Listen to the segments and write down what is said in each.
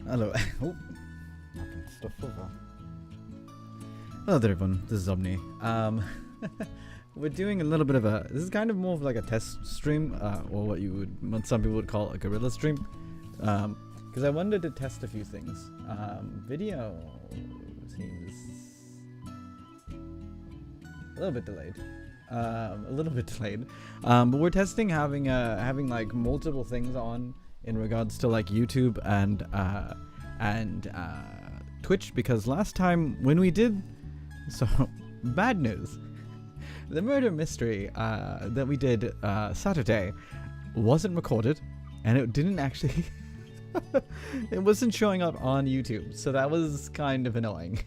Hello. Oh, knocking stuff over. Hello there, everyone. This is Omni. We're doing a little bit of a. This is kind of more of like a test stream, or what some people would call a guerrilla stream, because I wanted to test a few things. Video seems a little bit delayed. But we're testing having like multiple things on in regards to like YouTube and Twitch, because last time when we did, so bad news, the murder mystery that we did Saturday wasn't recorded, and it didn't actually it wasn't showing up on YouTube, so that was kind of annoying.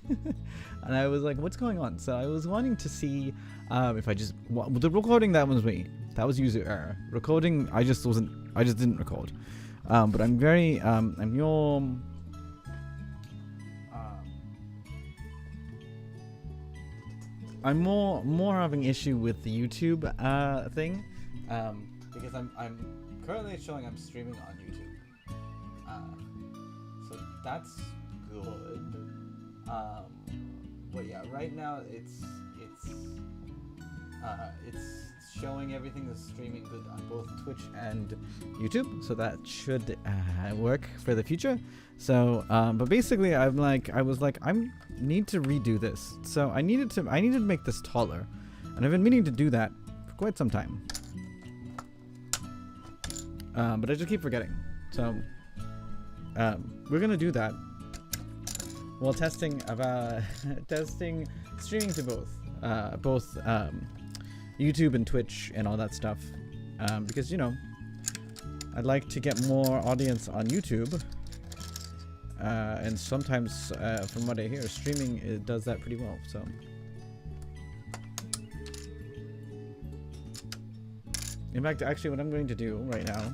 And I was like, what's going on? So I was wanting to see if the recording, that was me, that was user error. Recording, I just didn't record. But I'm very I'm more having issue with the YouTube thing, because I'm currently showing I'm streaming on YouTube, so that's good. But yeah, right now it's showing everything is streaming good on both Twitch and YouTube, so that should work for the future. So but basically I was like I need to redo this, so I needed to make this taller, and I've been meaning to do that for quite some time, but I just keep forgetting. So we're gonna do that while testing streaming to both YouTube and Twitch and all that stuff, because, you know, I'd like to get more audience on YouTube, and sometimes from what I hear, streaming does that pretty well. So in fact, actually what I'm going to do right now,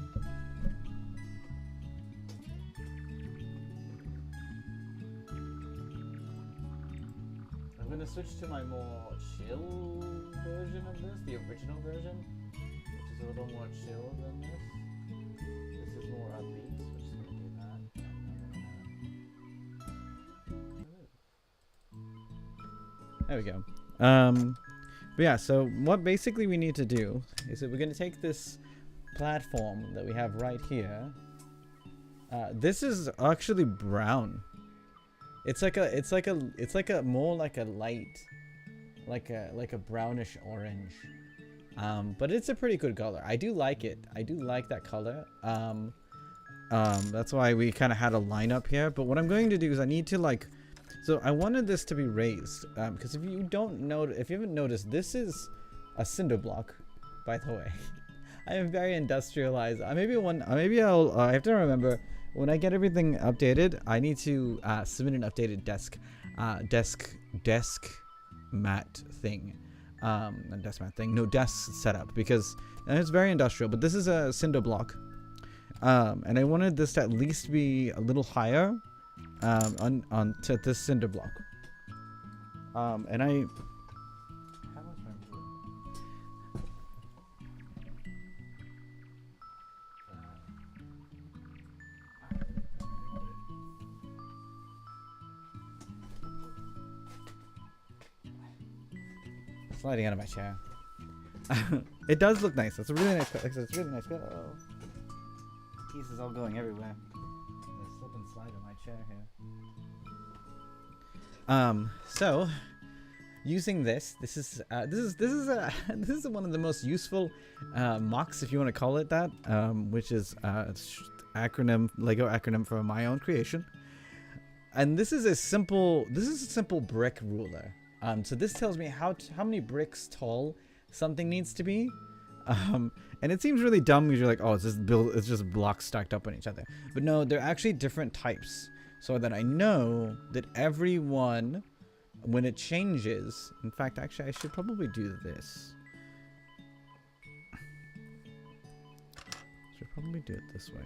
I'm going to switch to my more chill version of this, the original version, which is a little more chill than this. This is more upbeat, so we're just going to do that. There we go. But yeah, so what basically we need to do is that we're going to take this platform that we have right here. This is actually brown. It's like a more like a light, like a brownish orange, but it's a pretty good color. I do like it. I do like that color. That's why we kind of had a lineup here. But what I'm going to do is I need to so I wanted this to be raised, because if you haven't noticed, this is a cinder block, by the way. I am very industrialized. Maybe I have to remember, when I get everything updated, I need to submit an updated desk mat thing, desk setup, because it's very industrial. But this is a cinder block, and I wanted this to at least be a little higher to this cinder block, and I. Sliding out of my chair. It does look nice. It's a really nice. It's really nice. Oh, pieces all going everywhere. I slip and slide on my chair here. So using this is one of the most useful mocks, if you want to call it that, which is Lego acronym for my own creation. And this is a simple brick ruler. So this tells me how many bricks tall something needs to be, and it seems really dumb because you're like, oh, it's just blocks stacked up on each other. But no, they're actually different types, so that I know that every one, when it changes. In fact, actually, I should probably do this. Should probably do it this way.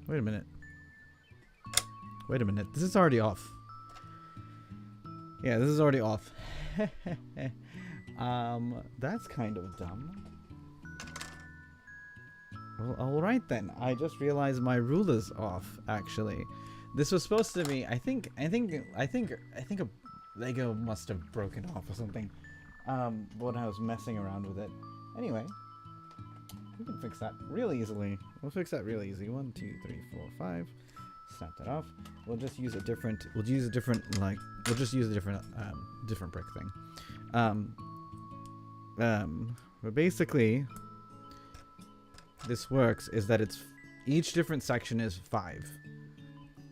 Wait a minute. This is already off. Yeah, this is already off. That's kind of dumb. Well, all right then. I just realized my ruler's off. Actually, this was supposed to be. I think a Lego must have broken off or something. When I was messing around with it. Anyway, we can fix that real easily. We'll fix that real easy. 1, 2, 3, 4, 5. Snap that off. We'll just use a different. We'll use a different different brick thing. But basically, this works is that it's each different section is 5.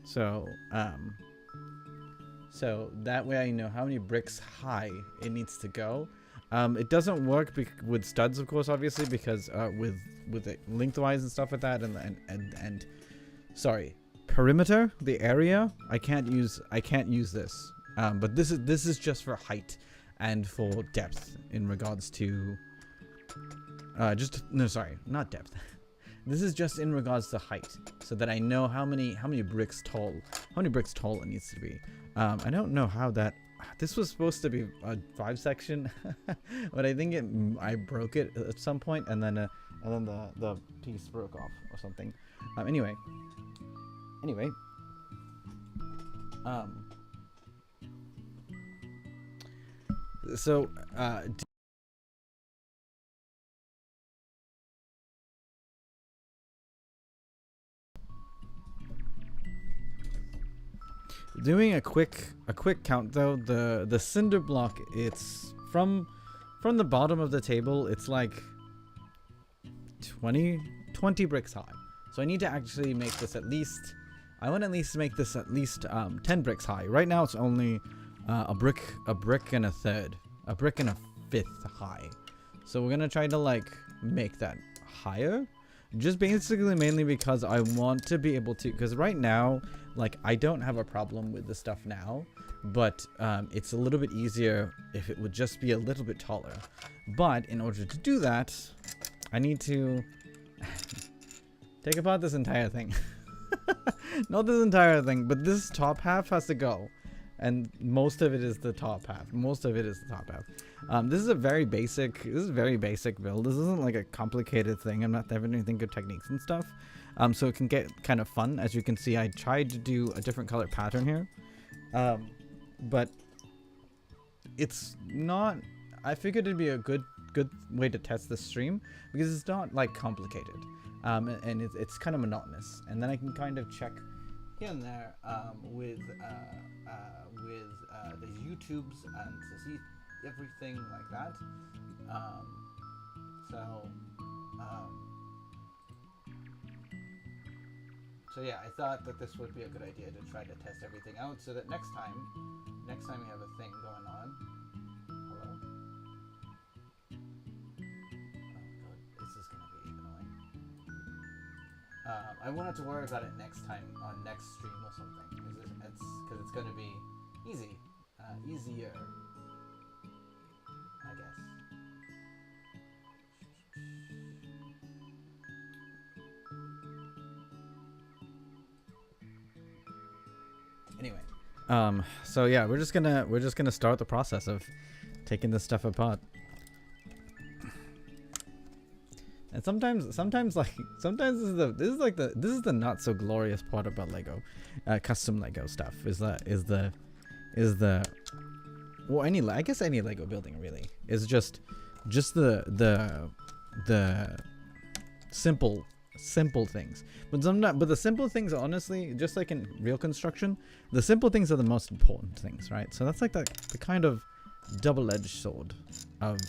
So so that way I know how many bricks high it needs to go. It doesn't work with studs, of course, obviously, because with it lengthwise and stuff like that, and sorry, perimeter, the area, I can't use this. But this is just for height and for depth in regards to not depth. This is just in regards to height, so that I know how many bricks tall it needs to be. I don't know how that. This was supposed to be a 5 section, but I think I broke it at some point, and then the piece broke off or something. Anyway. So doing a quick count though, the cinder block, it's from the bottom of the table, it's like 20 bricks high. So I need to actually make this at least, I want to at least make this at least 10 bricks high. Right now it's only a brick and a third, a brick and a fifth high. So we're gonna try to like make that higher, just basically mainly because I want to be able to, because right now, like, I don't have a problem with the stuff now, but it's a little bit easier if it would just be a little bit taller. But in order to do that, I need to take apart this entire thing. Not this entire thing, but this top half has to go. And most of it is the top half. This is a very basic build. This isn't like a complicated thing. I'm not having anything good techniques and stuff. So it can get kind of fun. As you can see, I tried to do a different color pattern here. But it's not, I figured it'd be a good way to test the stream because it's not like complicated. And it's kind of monotonous. And then I can kind of check here and there with the YouTubes and to see everything like that. So yeah, I thought that this would be a good idea to try to test everything out so that next time we have a thing going on. Hello? Oh god, this is gonna be annoying. I won't have to worry about it next time on next stream or something, because it's gonna be easy, easier, I guess. Anyway, so yeah, we're just gonna start the process of taking this stuff apart. And sometimes this is the not so glorious part about Lego, custom Lego stuff is the well, I guess any Lego building really is just the simple things. But the simple things, honestly, just like in real construction, the simple things are the most important things, right? So that's like the kind of double-edged sword of.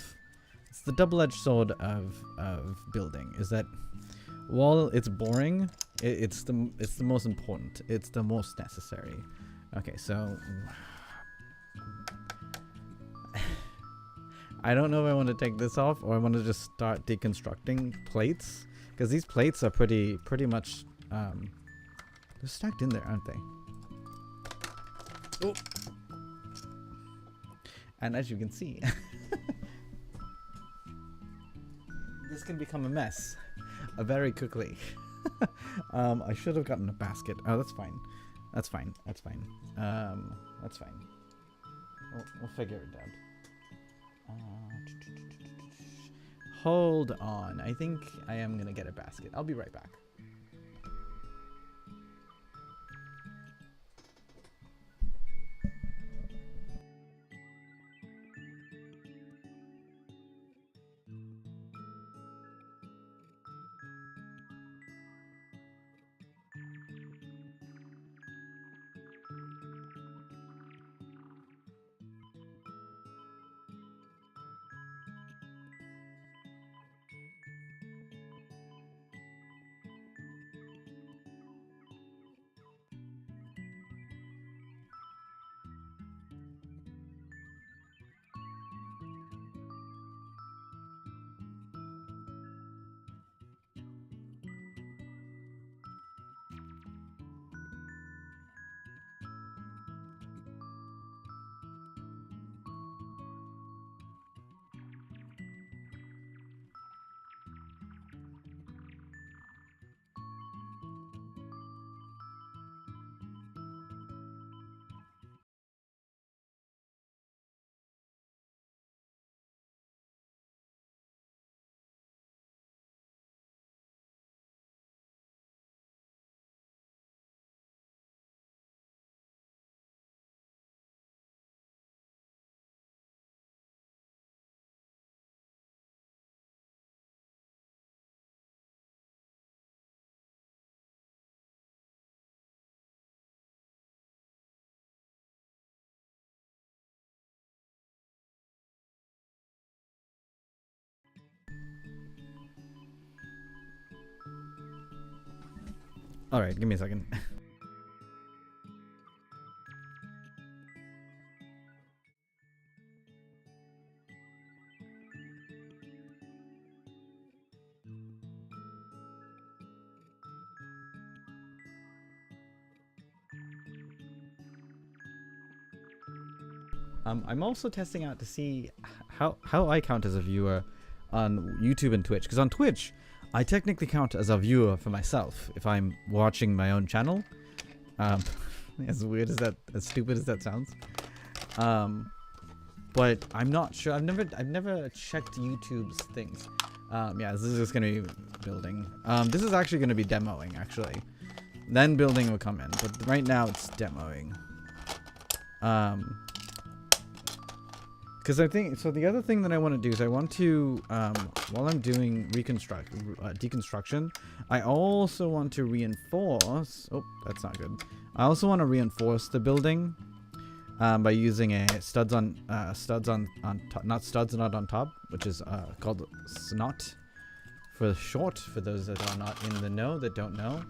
It's the double-edged sword of building, is that while it's boring, it's the most important. It's the most necessary. Okay, so I don't know if I want to take this off or I want to just start deconstructing plates, because these plates are pretty much they're stacked in there, aren't they? Oh. And as you can see, this can become a mess very quickly. I should have gotten a basket. Oh, that's fine. That's fine. That's fine. That's fine. We'll figure it out. hold on. I think I am gonna get a basket. I'll be right back. All right, give me a second. I'm also testing out to see how I count as a viewer on YouTube and Twitch. Because on Twitch, I technically count as a viewer for myself if I'm watching my own channel. As weird as that, as stupid as that sounds. But I'm not sure. I've never checked YouTube's things. Yeah, this is just gonna be building. This is actually gonna be demoing actually. Then building will come in, but right now it's demoing. Because I think, so the other thing that I want to do is I want to, while I'm doing deconstruction, I also want to reinforce, oh, that's not good. I also want to reinforce the building by using a studs on top, not studs, not on top, which is called SNOT for short, for those that are not in the know, that don't know.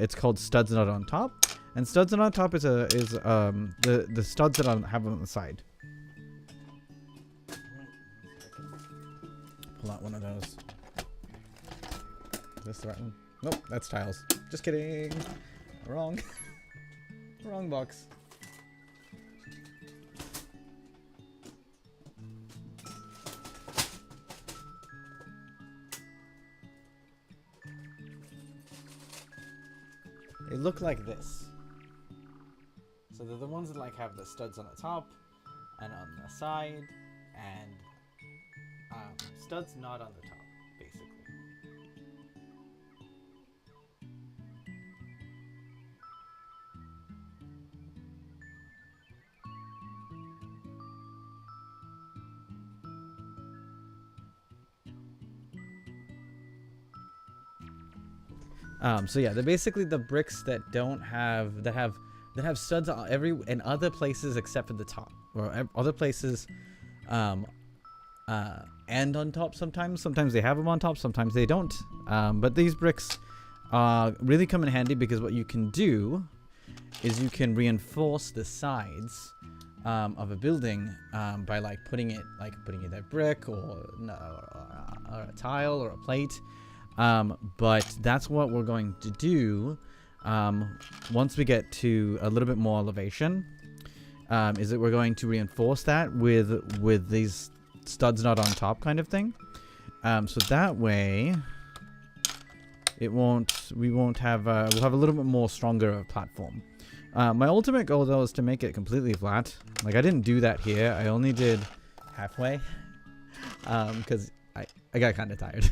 It's called studs not on top. And studs on top is the studs that I have on the side. Pull out one of those. Is this the right one? Nope, that's tiles. Just kidding. Wrong. Wrong box. They look like this. So they're the ones that like have the studs on the top and on the side, and studs not on the top, basically. So yeah, they're basically the bricks that don't have that have studs on in other places except for the top, or other places and on top. Sometimes they have them on top, sometimes they don't, but these bricks really come in handy because what you can do is you can reinforce the sides of a building by putting it a brick or a tile or a plate, but that's what we're going to do once we get to a little bit more elevation, is that we're going to reinforce that with these studs not on top kind of thing, so that way we'll have a little bit more stronger platform. My ultimate goal though is to make it completely flat. Like, I didn't do that here, I only did halfway. because I got kind of tired.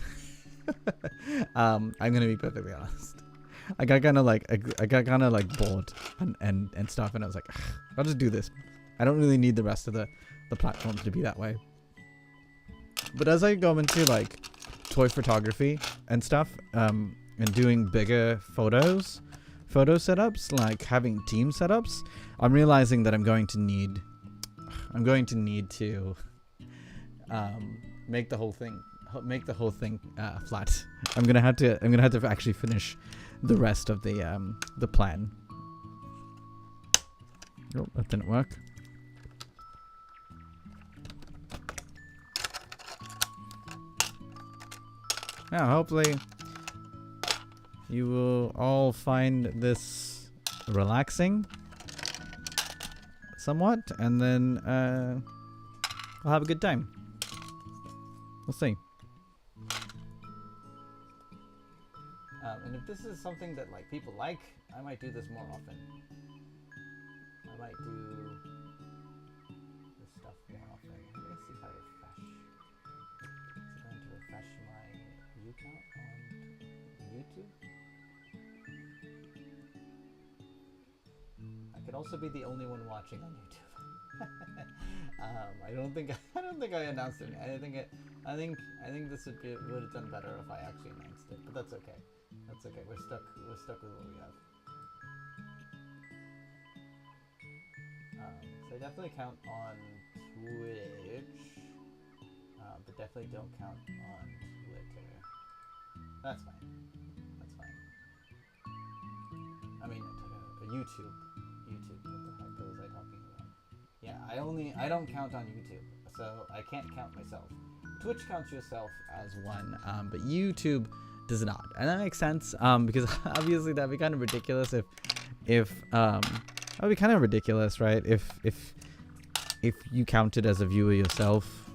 I'm gonna be perfectly honest. I got kind of like bored and stuff, and I was like, I'll just do this. I don't really need the rest of the platforms to be that way. But as I go into like toy photography and stuff, and doing bigger photo setups, like having team setups, I'm realizing that I'm going to need to make the whole thing flat. I'm gonna have to actually finish the rest of the plan. Oh, that didn't work. Now, hopefully, you will all find this relaxing somewhat, and then we'll have a good time. We'll see. And if this is something that like people like, I might do this more often. I might do this stuff more often. Let me see if I refresh. Is it going to refresh my view count on YouTube? I could also be the only one watching on YouTube. I don't think I announced it. I think this would have done better if I actually announced it, but that's okay. That's okay. We're stuck with what we have. So I definitely count on Twitch, but definitely don't count on Twitter. That's fine. That's fine. I mean, YouTube. YouTube. What the heck was I talking about? Yeah, I don't count on YouTube, so I can't count myself. Twitch counts yourself as one, but YouTube does not, and that makes sense. Because obviously that'd be kind of ridiculous if that'd be kind of ridiculous, right? If you counted as a viewer yourself,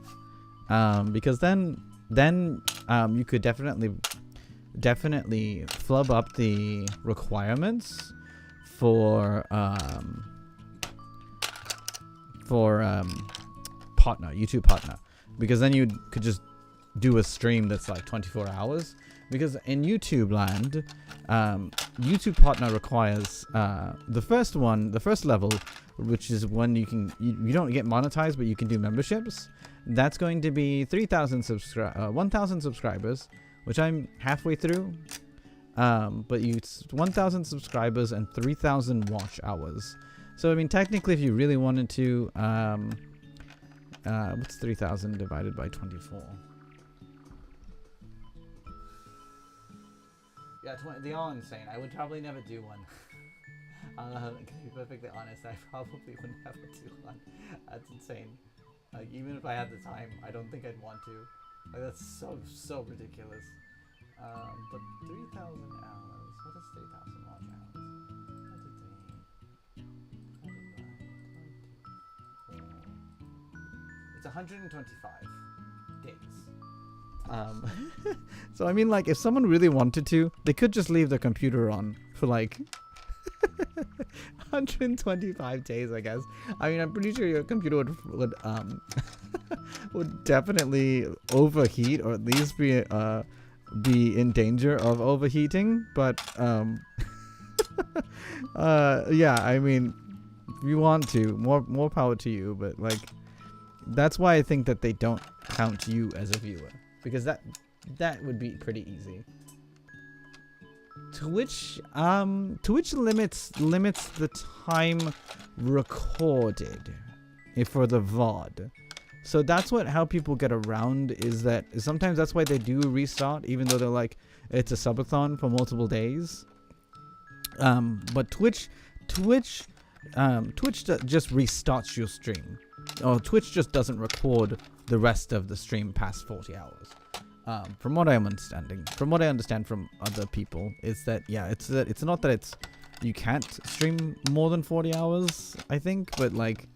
because then you could definitely flub up the requirements for YouTube partner, because then you could just do a stream that's like 24 hours. Because in YouTube land, YouTube partner requires the first level, which is when you don't get monetized, but you can do memberships. That's going to be 1,000 subscribers, which I'm halfway through. But it's 1,000 subscribers and 3,000 watch hours. So I mean, technically, if you really wanted to, what's 3,000 divided by 24? Yeah, they are insane. I would probably never do one. To be perfectly honest, I probably would never do one. That's insane. Like, even if I had the time, I don't think I'd want to. Like, that's so ridiculous. But 3,000 hours. What is 3,000 watch hours? 23. It's 125 days. So I mean, like, if someone really wanted to, they could just leave their computer on for like 125 days, I guess. I mean, I'm pretty sure your computer would would definitely overheat, or at least be in danger of overheating. But yeah, I mean, if you want to, more power to you. But like, that's why I think that they don't count you as a viewer, because that would be pretty easy. Twitch limits the time recorded for the VOD. So that's how people get around, is that sometimes that's why they do restart, even though they're like, it's a subathon for multiple days. But Twitch just restarts your stream. Or Twitch just doesn't record the rest of the stream past 40 hours. From what I'm understanding, from what I understand from other people, is that, yeah, it's not that you can't stream more than 40 hours, I think, but like,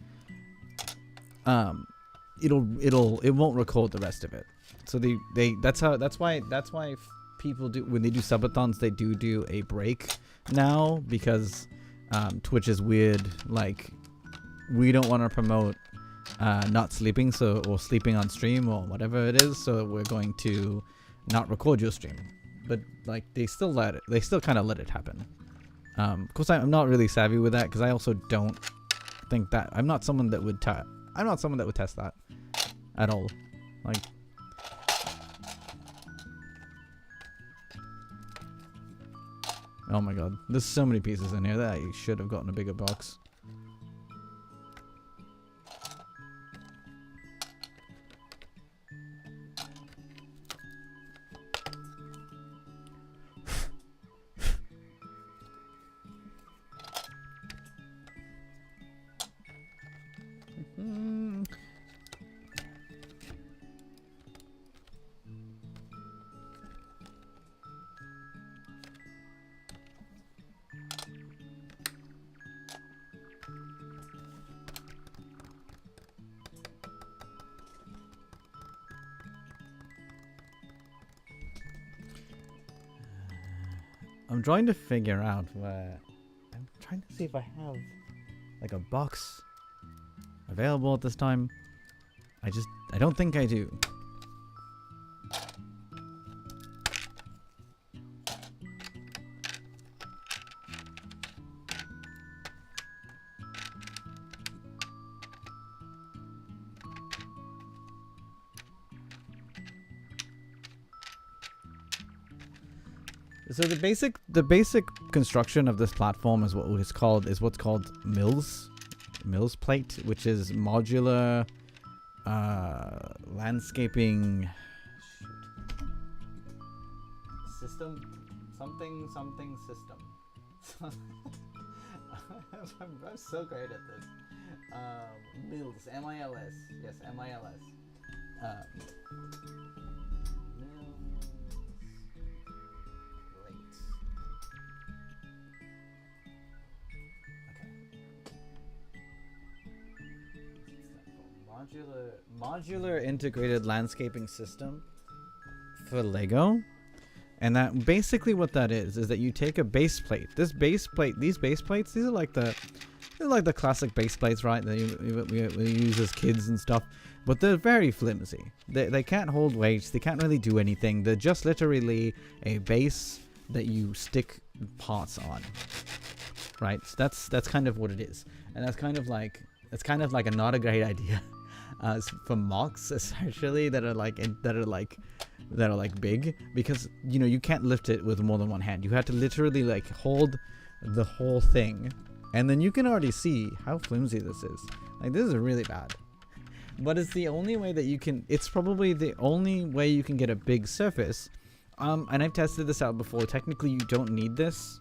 it won't record the rest of it. So that's why people do, when they do subathons, they do a break now, because Twitch is weird. Like, we don't want to promote not sleeping, or sleeping on stream or whatever it is, so we're going to not record your stream. But like they still kind of let it happen. Of course, I'm not really savvy with that because I also don't think that I'm not someone that would test that at all. Like, oh my god, there's so many pieces in here that I should have gotten a bigger box. I'm trying to figure out where. I'm trying to see if I have like a box available at this time. I don't think I do. So the basic construction of this platform is what's called Mills plate, which is modular landscaping system, something system. I'm so great at this. Mills, M-I-L-S, yes, M-I-L-S. Modular integrated landscaping system for Lego. And that basically what that is that you take a base plate. These base plates, these are like the classic base plates, right? That we use as kids and stuff. But they're very flimsy. They can't hold weights. They can't really do anything. They're just literally a base that you stick parts on, right? So that's kind of what it is. And that's kind of like a not a great idea. For mocks especially that are like big, because you can't lift it with more than one hand. You have to literally like hold the whole thing, and then you can already see how flimsy this is. Like, this is really bad, but it's the only way that you can. It's probably the only way you can get a big surface. And I've tested this out before. Technically, you don't need this.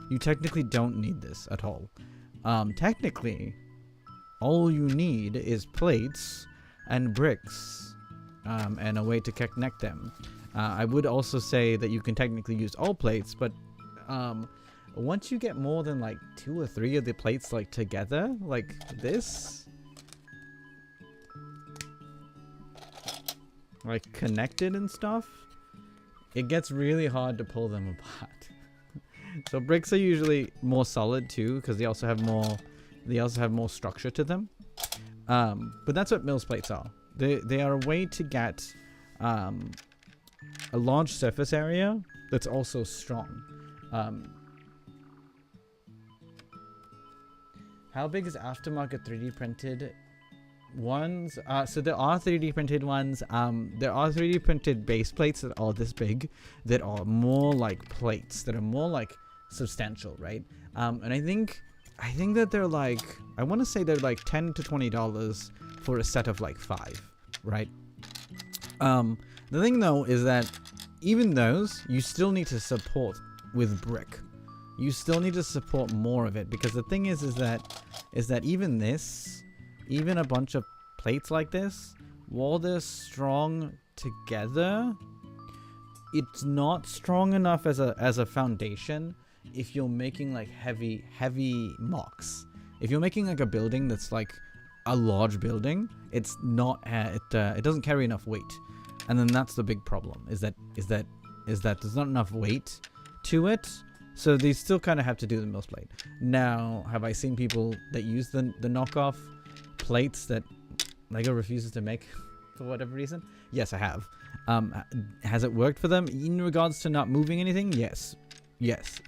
You technically don't need this at all. Technically, all you need is plates and bricks, and a way to connect them. I would also say that you can technically use all plates, but once you get more than like 2 or 3 of the plates like together, like this, like connected and stuff, it gets really hard to pull them apart. So bricks are usually more solid too, because they also have more structure to them. But that's what Mills plates are. They are a way to get a large surface area that's also strong. How big is aftermarket 3D printed ones? So there are 3D printed ones. There are 3D printed base plates that are this big, that are more like plates, that are more like substantial, right? And I think that they're like, I want to say they're like $10 to $20 for a set of like 5, right? The thing though is that even those, you still need to support with brick. You still need to support more of it, because the thing is that even a bunch of plates like this, while they're strong together, it's not strong enough as a foundation. If you're making like heavy mocks, if you're making like a building that's like a large building, it's not it doesn't carry enough weight, and then that's the big problem. Is that there's not enough weight to it, so they still kind of have to do the Mills plate. Now, have I seen people that use the knockoff plates that Lego refuses to make for whatever reason. Yes, I have. Has it worked for them in regards to not moving anything? Yes.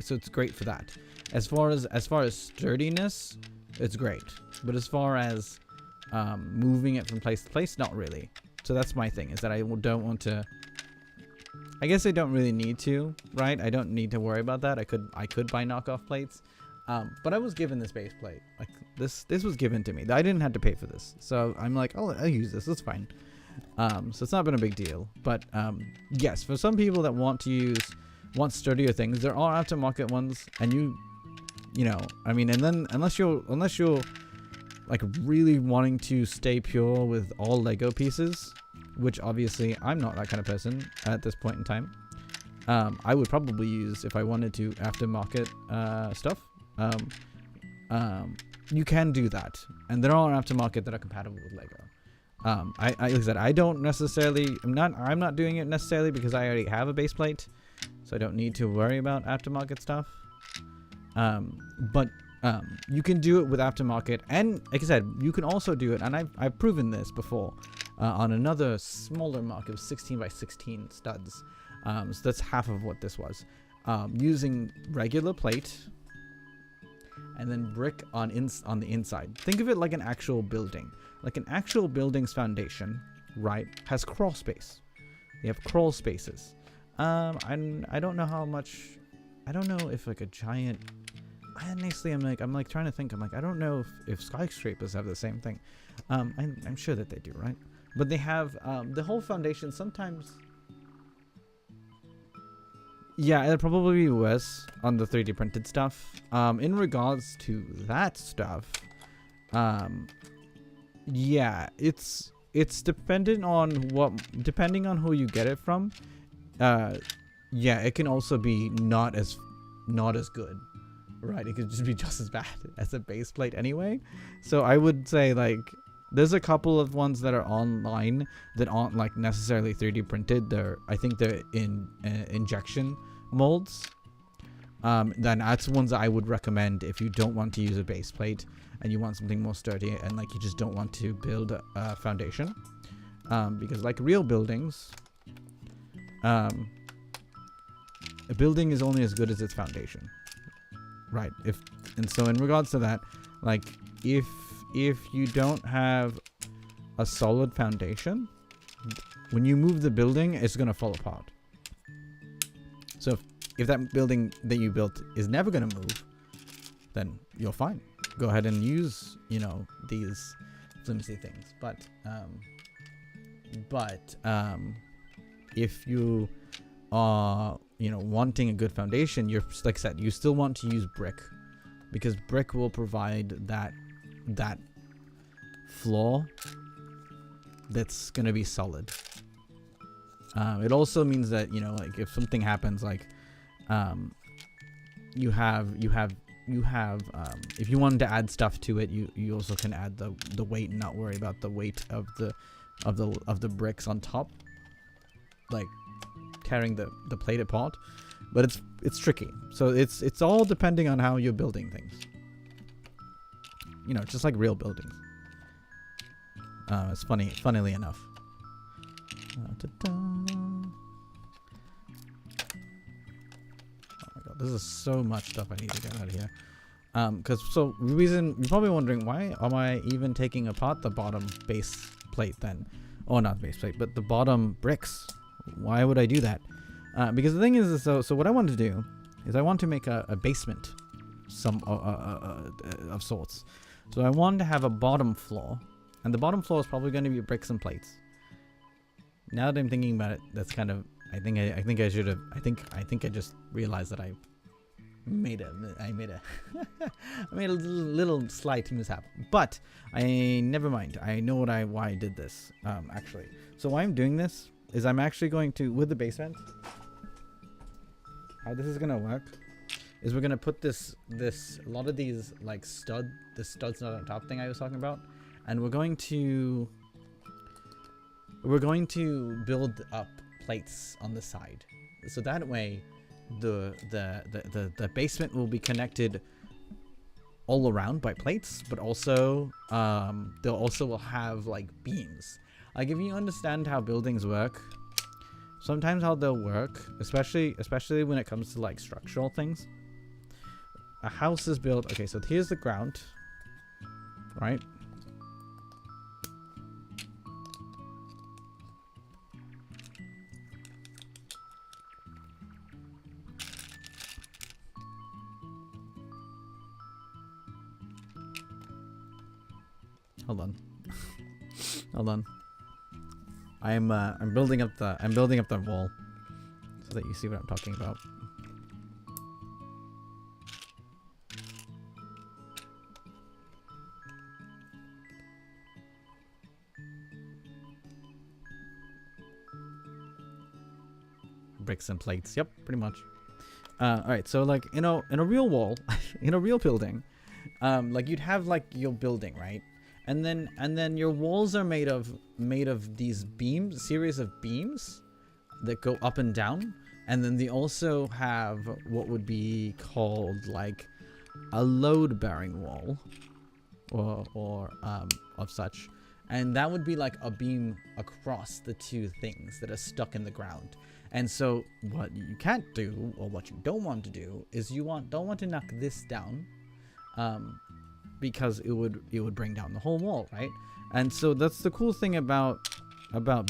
So it's great for that. As far as sturdiness, it's great. But as far as moving it from place to place, not really. So that's my thing, is that I don't want to. I guess I don't really need to, right? I don't need to worry about that. I could buy knockoff plates, but I was given this base plate. Like this was given to me. I didn't have to pay for this, so I'm like, oh, I'll use this. It's fine. So it's not been a big deal. But yes, for some people that want sturdier things, there are aftermarket ones, and you know, I mean, and then unless you're like really wanting to stay pure with all Lego pieces, which obviously I'm not that kind of person at this point in time. I would probably use, if I wanted to, aftermarket stuff. You can do that, and there are aftermarket that are compatible with Lego. Like I said, I don't necessarily. I'm not doing it necessarily because I already have a base plate, so I don't need to worry about aftermarket stuff. But you can do it with aftermarket, and like I said, you can also do it, and I've proven this before on another smaller mark. It was 16 by 16 studs, so that's half of what this was, using regular plate and then brick on the inside. Think of it like an actual building, like an actual building's foundation, right? Has crawl space. They have crawl spaces. I don't know how much. I don't know if like a giant. Honestly, I'm like trying to think. I'm like, I don't know if skyscrapers have the same thing. I'm sure that they do, right? But they have the whole foundation. Sometimes, yeah, it'll probably be worse on the 3D printed stuff. In regards to that stuff, yeah, it's dependent on who you get it from. Yeah, it can also be not as good. Right, it could just be just as bad as a base plate anyway. So I would say, like, there's a couple of ones that are online that aren't like necessarily 3D printed. I think they're in injection molds. Then that's ones that I would recommend if you don't want to use a base plate and you want something more sturdy and like you just don't want to build a foundation. Because like real buildings, a building is only as good as its foundation. Right. And so in regards to that, like if you don't have a solid foundation, when you move the building, it's gonna fall apart. So if that building that you built is never gonna move, then you're fine. Go ahead and use, you know, these flimsy things. But if you are, you know, wanting a good foundation, you're, like I said, you still want to use brick, because brick will provide that floor that's gonna be solid. It also means that, you know, like if something happens, like you have if you wanted to add stuff to it, you also can add the weight and not worry about the weight of the bricks on top, like carrying the plate apart. But it's tricky. So it's all depending on how you're building things. You know, just like real buildings. It's funnily enough. Oh my god, this is so much stuff I need to get out of here. So the reason you're probably wondering, why am I even taking apart the bottom base plate then? Oh, not base plate, but the bottom bricks. Why would I do that? Because the thing is, so what I want to do is I want to make a basement, of sorts. So I want to have a bottom floor, and the bottom floor is probably going to be bricks and plates. Now that I'm thinking about it, that's kind of, I think I should have. I think I just realized that I made a little slight mishap. But never mind. I know why I did this. Actually, so why I'm doing this is I'm actually going to, with the basement, how this is gonna work is we're gonna put this a lot of these like the studs not on top thing I was talking about, and we're going to build up plates on the side, so that way the basement will be connected all around by plates, but also they'll also will have like beams. Like if you understand how buildings work, sometimes how they'll work, especially when it comes to like structural things. A house is built. Okay, so here's the ground, right? Hold on. Hold on. I'm building up the wall so that you see what I'm talking about. Bricks and plates. Yep, pretty much. All right, so like in a real wall, in a real building, like you'd have like your building, right? And then your walls are made of these beams, series of beams that go up and down, and then they also have what would be called like a load-bearing wall, or of such, and that would be like a beam across the two things that are stuck in the ground. And so what you can't do, or what you don't want to do, is don't want to knock this down, because it would bring down the whole wall, right? And so that's the cool thing about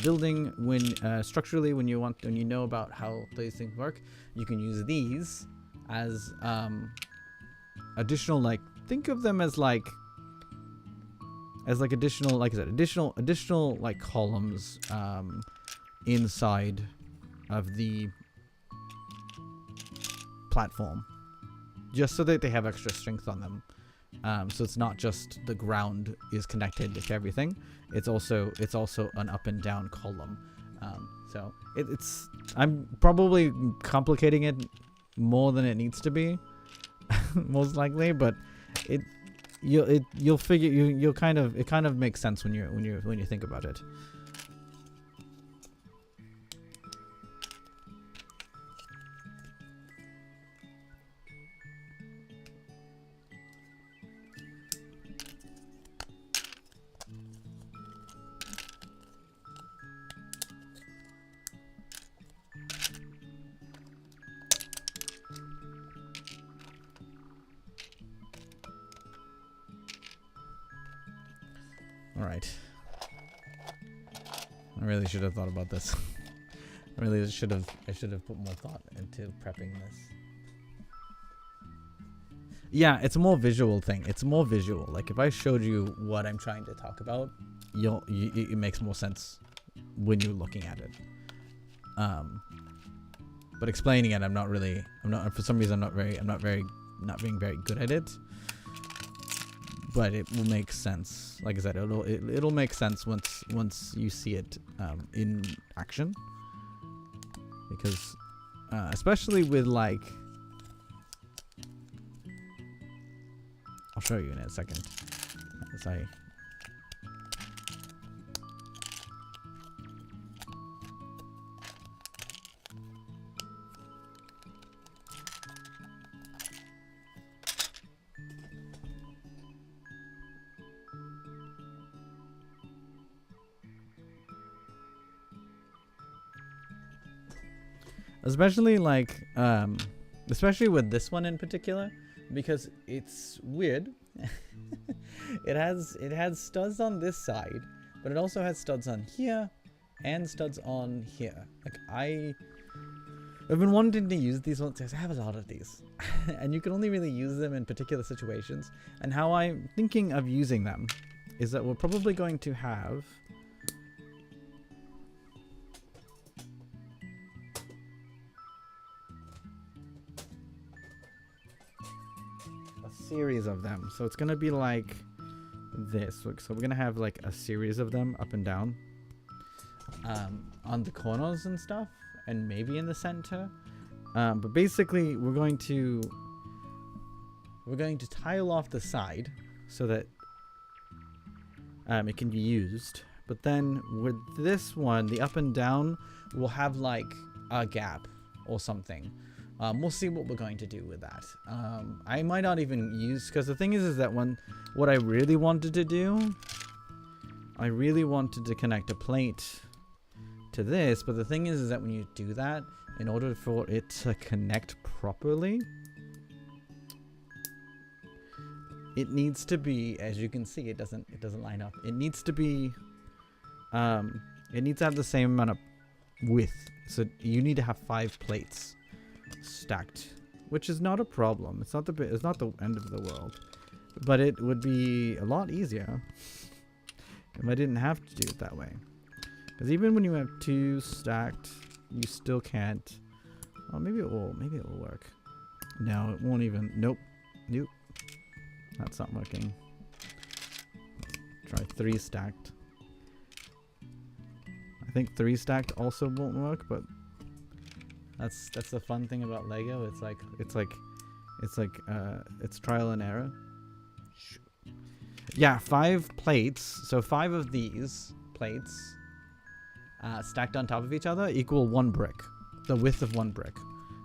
building when structurally, when you know about how these things work, you can use these as additional, like, think of them as like additional, like I said, additional like columns inside of the platform, just so that they have extra strength on them. So it's not just the ground is connected to everything. It's also an up and down column. So I'm probably complicating it more than it needs to be, most likely. But you'll figure it kind of makes sense when you think about it. Alright. I really should have thought about this. I should have put more thought into prepping this. Yeah, it's a more visual thing. It's more visual. Like if I showed you what I'm trying to talk about, it makes more sense when you're looking at it. But explaining it, I'm not for some reason I'm not being very good at it. But it will make sense. Like I said, it'll make sense once you see it in action. Because especially with like, I'll show you in a second. As I especially like especially with this one in particular, because it's weird. it has studs on this side, but it also has studs on here and studs on here. Like I've been wanting to use these ones because I have a lot of these and you can only really use them in particular situations. And how I'm thinking of using them is that we're probably going to have series of them. So it's gonna be like this. So we're gonna have like a series of them up and down on the corners and stuff, and maybe in the center. But basically we're going to tile off the side so that it can be used. But then with this one, the up and down will have like a gap or something. We'll see what we're going to do with that. I might not even use, because the thing is that what I really wanted to do, I really wanted to connect a plate to this, but the thing is that when you do that, in order for it to connect properly, it needs to be, as you can see, it doesn't line up. It needs to be, it needs to have the same amount of width. So you need to have 5 plates stacked, which is not a problem. It's not the end of the world, but it would be a lot easier if I didn't have to do it that way. Because even when you have 2 stacked, you still can't. Oh, maybe it will work. No, it won't even. Nope. That's not working. Try 3 stacked. I think 3 stacked also won't work, but that's the fun thing about Lego. It's trial and error. Yeah, 5 plates. So 5 of these plates stacked on top of each other equal 1 brick. The width of 1 brick.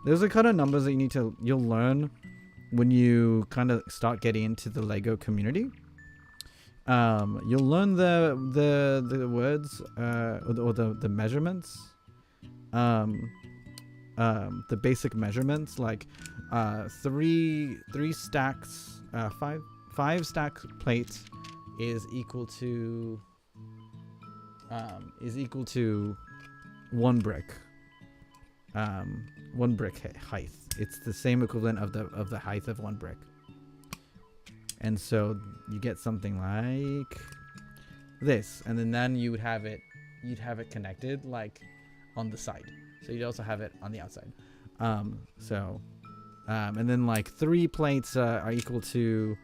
Those are kind of numbers that you'll learn when you kind of start getting into the Lego community. You'll learn the words or the measurements. The basic measurements, like 3 stacks, 5 stack plates is equal to 1 brick. 1 brick height. It's the same equivalent of the height of 1 brick. And so you get something like this, and then you'd have it connected like on the side. So you'd also have it on the outside. And then like 3 plates are equal to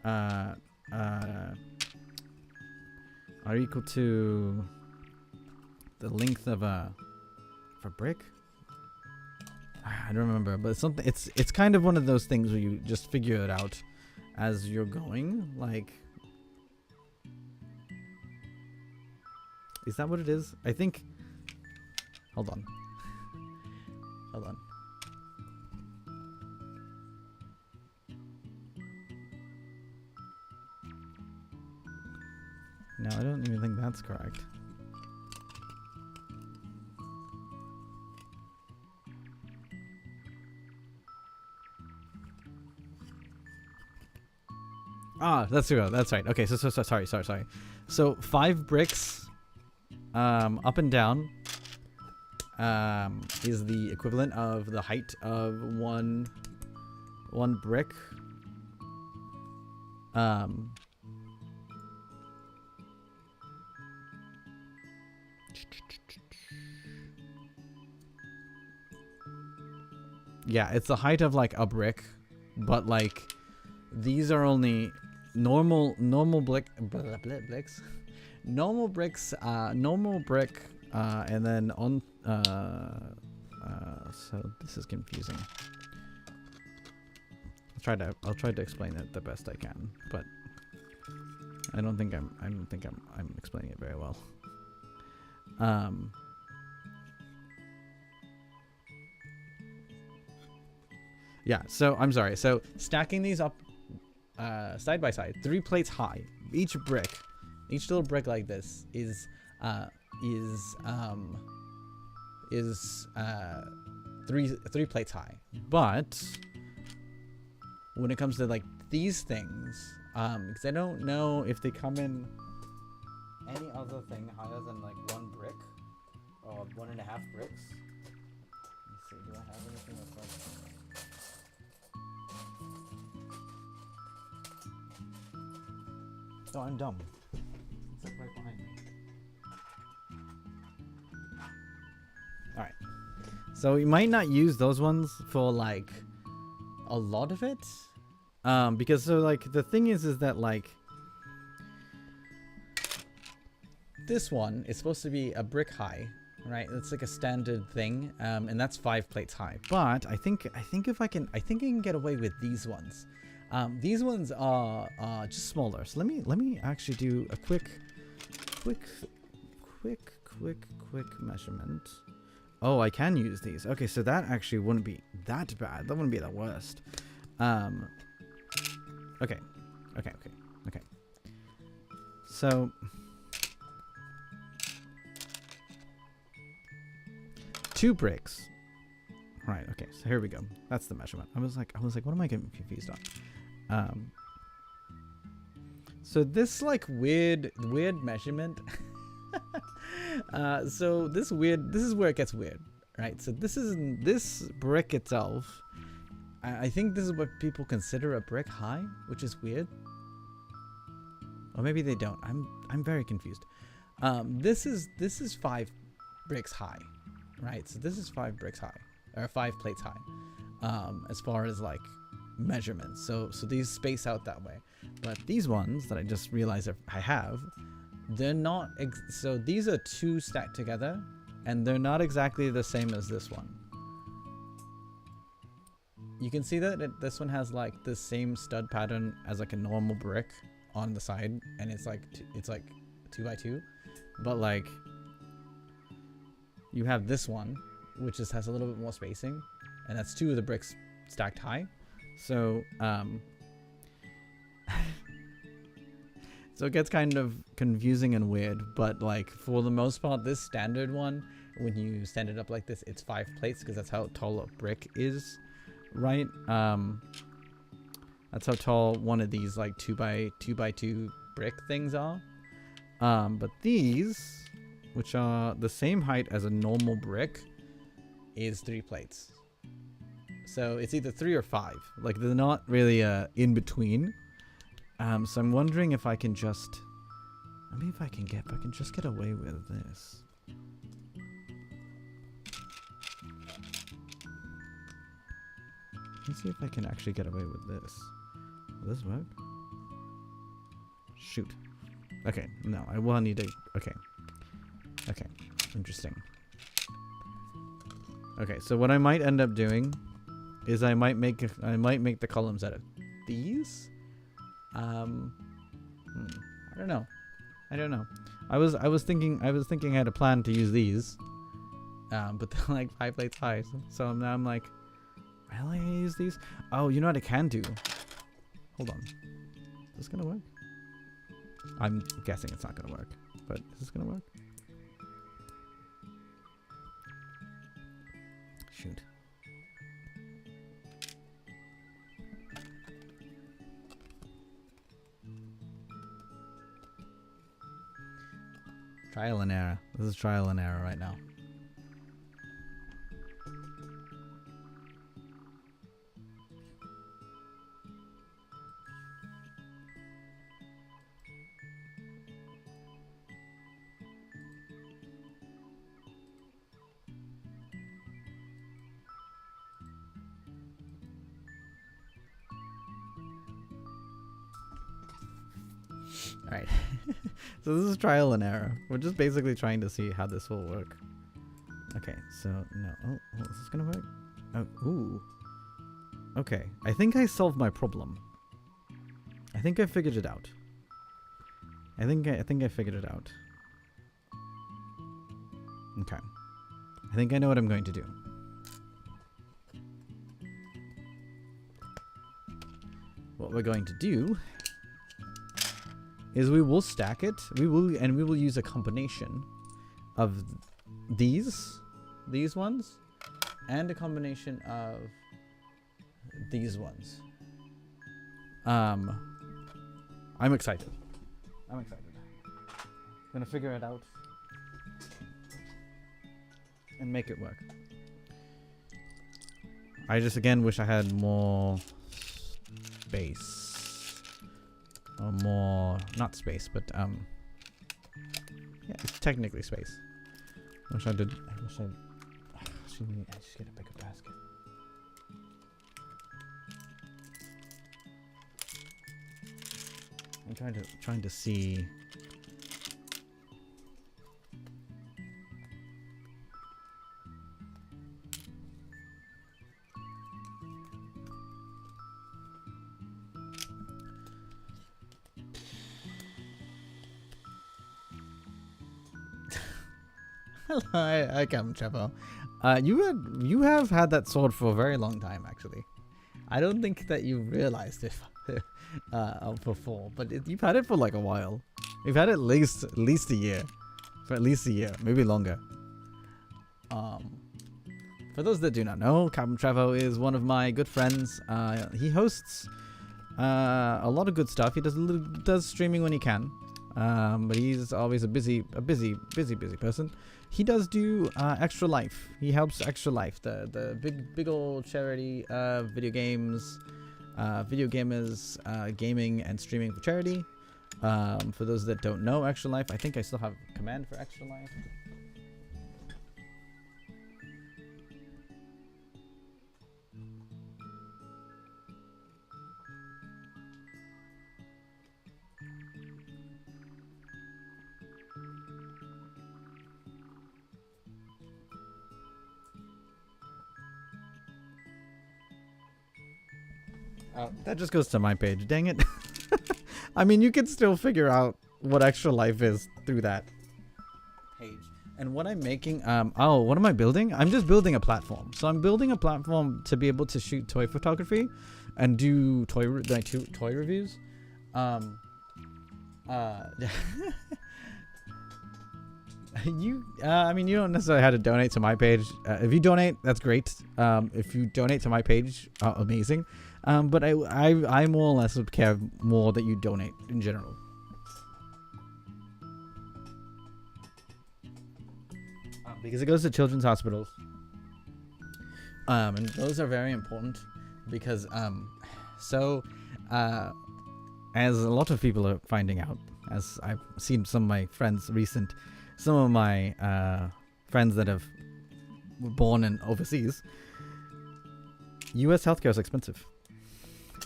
the length of a brick. I don't remember, but it's kind of one of those things where you just figure it out as you're going. Like, is that what it is? I think. Hold on. No, I don't even think that's correct. Ah, that's right. Okay, so sorry. So 5 bricks, up and down, is the equivalent of the height of one brick. Yeah, it's the height of like a brick, but like these are only normal bricks, normal bricks, normal brick, and then on so this is confusing. I'll try to explain it the best I can, but I don't think I'm explaining it very well. Yeah, so I'm sorry. So stacking these up side by side, 3 plates high. Each little brick like this is 3 plates high. But when it comes to like these things, because I don't know if they come in any other thing higher than like 1 brick or 1.5 bricks. Let's see, do I have anything that's like? Oh, I'm dumb. It's like right behind me. Alright. So we might not use those ones for like a lot of it. Because so like the thing is that like this one is supposed to be a brick high, right? That's like a standard thing. And that's 5 plates high. But I think I can get away with these ones. These ones are just smaller. So let me actually do a quick measurement Oh, I can use these. Okay, so that actually wouldn't be that bad. That wouldn't be the worst. Okay. Okay. So, 2 bricks. Right, okay, so here we go. That's the measurement. I was like, what am I getting confused on? So this like weird measurement. So this is where it gets weird, right? So this brick itself. I think this is what people consider a brick high, which is weird. Or maybe they don't. I'm very confused. This is 5 bricks high, right? So this is 5 bricks high, or 5 plates high, as far as like measurements. So these space out that way. But these ones that I just realized I have, they're not. So these are 2 stacked together, and they're not exactly the same as this one. You can see that this one has like the same stud pattern as like a normal brick on the side, and it's like 2 by 2, but like you have this one which just has a little bit more spacing, and that's 2 of the bricks stacked high. So so it gets kind of confusing and weird, but like for the most part, this standard one, when you stand it up like this, it's 5 plates because that's how tall a brick is, right? That's how tall one of these like 2 by 2 brick things are. But these, which are the same height as a normal brick, is 3 plates. So it's either 3 or 5. Like they're not really in between. So I'm wondering if I can just, maybe if I can just get away with this. Let's see if I can actually get away with this. Will this work? Shoot. Okay, no, I will need to, okay. Okay, interesting. Okay, so what I might end up doing is I might make the columns out of these. I don't know. I was thinking I had a plan to use these. But they're like 5 plates high. So now I'm like, really use these? Oh, you know what I can do? Hold on. Is this gonna work? I'm guessing it's not gonna work. But is this gonna work? Shoot. Trial and error. This is trial and error right now. Alright. So this is trial and error. We're just basically trying to see how this will work. Okay, so no. Oh, is this gonna work? Oh, ooh. Okay, I think I solved my problem. I think I figured it out. I think I figured it out. Okay. I think I know what I'm going to do. What we're going to do is we will stack it. We will use a combination of these ones and a combination of these ones. I'm excited. I'm gonna figure it out and make it work. I just again wish I had more space. Or more, not space, but yeah, it's technically space. I just get a bigger basket. I'm trying to see. Hi, come, Trevor. You have had that sword for a very long time, actually. I don't think that you realized it before, but you've had it for like a while. You've had it at least a year, for at least a year, maybe longer. For those that do not know, Captain Trevo is one of my good friends. He hosts a lot of good stuff. He does streaming when he can, but he's always a busy person. He does do Extra Life. He helps Extra Life, the big old charity, video gamers, gaming and streaming for charity. For those that don't know Extra Life, I think I still have a command for Extra Life. That just goes to my page. Dang it. I mean, you can still figure out what Extra Life is through that page. And what I'm making, what am I building? I'm just building a platform. So I'm building a platform to be able to shoot toy photography and do toy reviews. I mean, you don't necessarily have to donate to my page. If you donate, that's great. If you donate to my page, amazing. But I more or less care more that you donate in general. Because it goes to children's hospitals. And those are very important because, as a lot of people are finding out, as I've seen some of my friends some of my friends that were born in overseas, U.S. healthcare is expensive.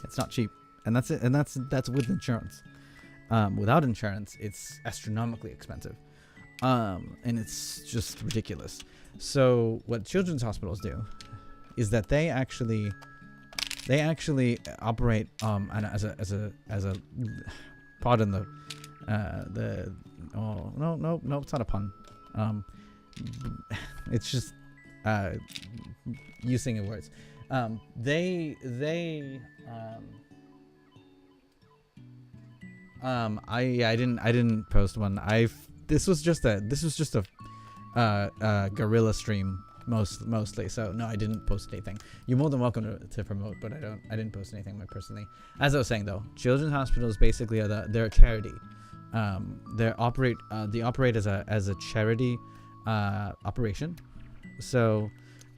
It's not cheap, and that's it. And that's with insurance. Without insurance, it's astronomically expensive, and it's just ridiculous. So what children's hospitals do is that they actually operate and as a pardon the no, it's not a pun. It's just you singing words. I didn't post one. This was just a guerrilla stream mostly. So no, I didn't post anything. You're more than welcome to promote, but I didn't post anything personally. As I was saying though, children's hospitals basically they're a charity. They operate as a charity operation. So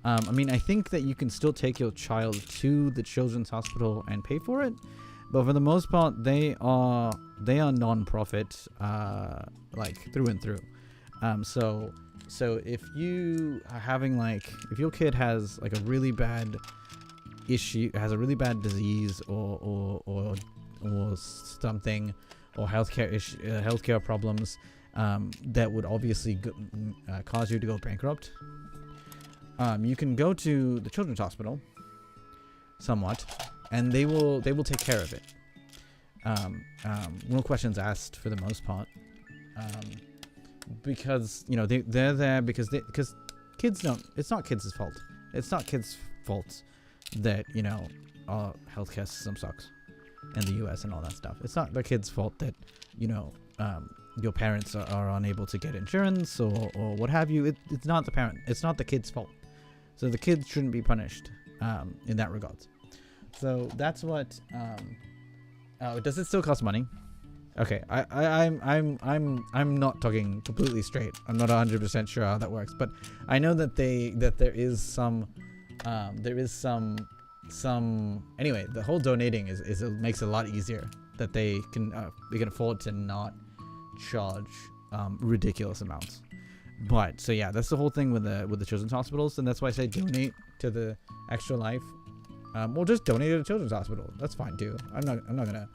I mean, I think that you can still take your child to the children's hospital and pay for it, but for the most part, they are non-profit, like through and through. So if you are having if your kid has like a really bad issue, has a really bad disease or something, or healthcare problems, that would obviously cause you to go bankrupt. You can go to the children's hospital, somewhat, and they will take care of it. No questions asked for the most part, because they're there because kids don't. It's not kids' fault. It's not kids' fault that our healthcare system sucks in the U.S. and all that stuff. It's not the kids' fault that your parents are unable to get insurance or what have you. It's not the parent. It's not the kid's fault. So the kids shouldn't be punished in that regard. So that's what. Does it still cost money? Okay, I'm not talking completely straight. I'm not 100% sure how that works, but I know that there is some anyway. The whole donating is it makes it a lot easier that they can afford to not charge ridiculous amounts. But so yeah, that's the whole thing with the children's hospitals, and that's why I say donate to the Extra Life. Well, just donate to the children's hospital. That's fine too. I'm not gonna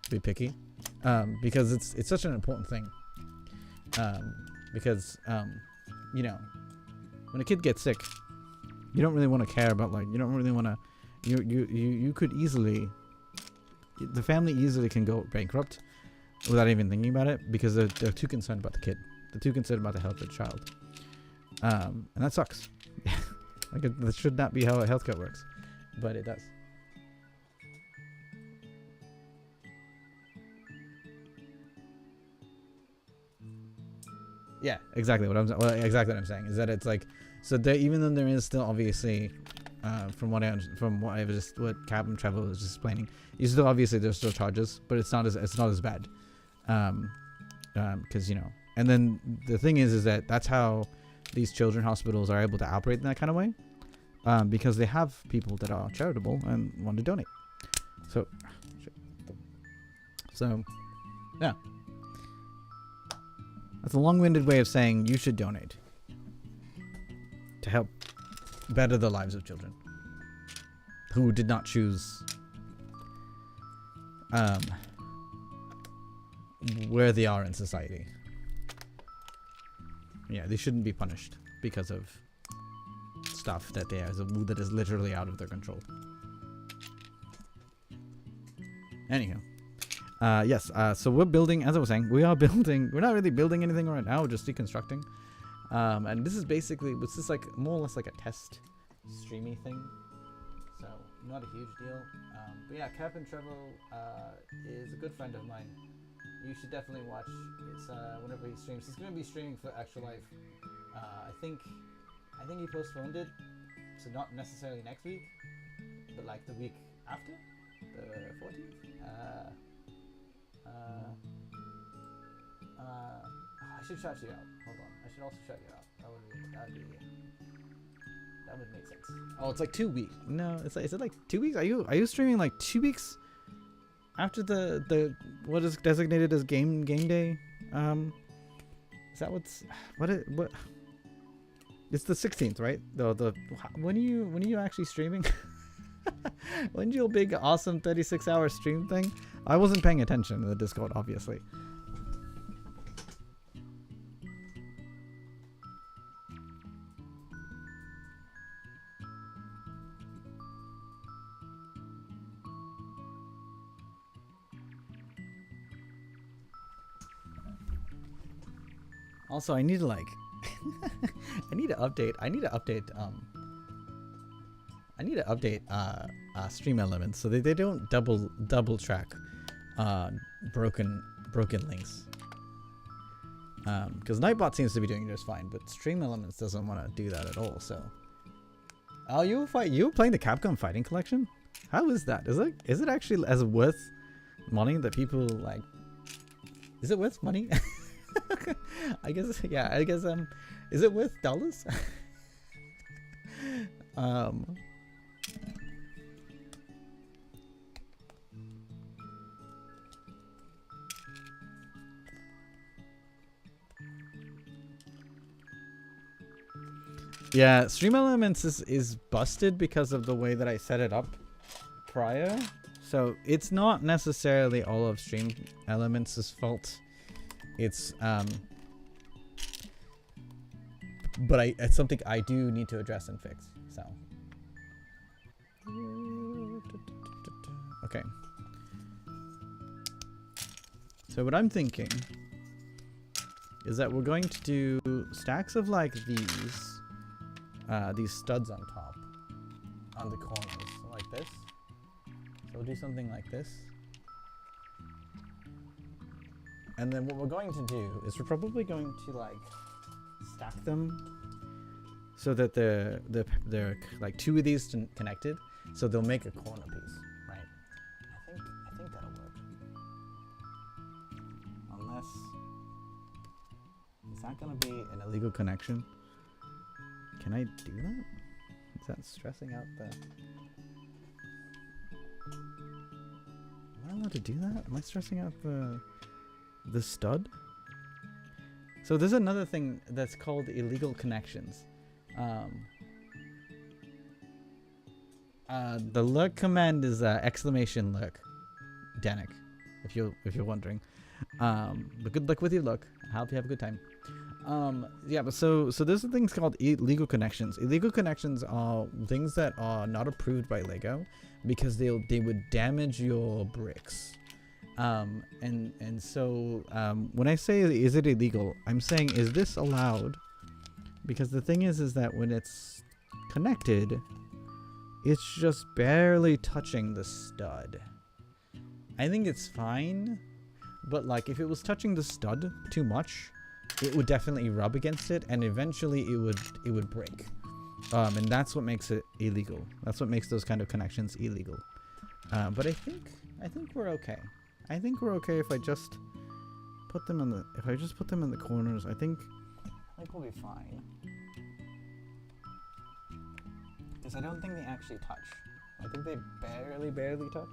be picky, because it's such an important thing. Because when a kid gets sick, you don't really want to care about you don't really want to. You could easily, the family easily can go bankrupt without even thinking about it, because they're too concerned about the kid. They're too concerned about the health of the child. And that sucks. Like that should not be how a healthcare works, but it does. Yeah, exactly what I'm saying is that it's like, so there, even though there is still obviously, what Captain Trevor was just explaining, you still obviously there's still charges, but it's not as bad, because you know. And then the thing is that that's how these children hospitals are able to operate in that kind of way, because they have people that are charitable and want to donate. So yeah. That's a long-winded way of saying you should donate to help better the lives of children who did not choose where they are in society. Yeah, they shouldn't be punished because of stuff that that is literally out of their control. Anyhow. Yes, so we're building, as I was saying, we're not really building anything right now, we're just deconstructing. And this is like more or less like a test streamy thing. So, not a huge deal. But yeah, Captain Trevor is a good friend of mine. You should definitely watch. It's whenever he streams. He's gonna be streaming for Extra Life. I think he postponed it, so not necessarily next week, but like the week after, the 14th. I should shout you out. Hold on. I should also shout you out. That would make sense. Oh, it's like 2 weeks. No, is it like 2 weeks? Are you streaming like 2 weeks after the what is designated as game day? Is that what? It's the 16th, right? When are you actually streaming? When's your big awesome 36-hour stream thing? I wasn't paying attention in the Discord, obviously. Also, I need to like I need to update stream elements so that they don't double track broken links. Because Nightbot seems to be doing just fine, but Stream Elements doesn't want to do that at all. So, oh, you playing the Capcom Fighting Collection? How is that? Is it actually as worth money that people like? Is it worth money? I guess yeah. I guess is it worth dollars? Yeah, Stream Elements is busted because of the way that I set it up prior. So it's not necessarily all of Stream Elements' fault. It's but it's something I do need to address and fix. So okay. So what I'm thinking is that we're going to do stacks of like these studs on top, on the corners, like this. So we'll do something like this. And then what we're going to do is we're probably going to like stack them so that they're like two of these connected, so they'll make a corner piece, right? I think that'll work. Unless, is that gonna be an illegal connection? Can I do that? Is that stressing out the... Am I allowed to do that? Am I stressing out the stud? So there's another thing that's called illegal connections. The lurk command is exclamation lurk, Danik, if you're wondering. But good luck with your lurk. I hope you have a good time. Yeah, but so there's things called illegal connections. Illegal connections are things that are not approved by Lego because they would damage your bricks. And so when I say is it illegal, I'm saying is this allowed? Because the thing is that when it's connected. It's just barely touching the stud. I think it's fine, but like if it was touching the stud too much, it would definitely rub against it, and eventually it would break. And that's what makes it illegal. That's what makes those kind of connections illegal. But I think we're okay. I think we're okay if I just put them in the corners. I think we'll be fine. Because I don't think they actually touch. I think they barely touch.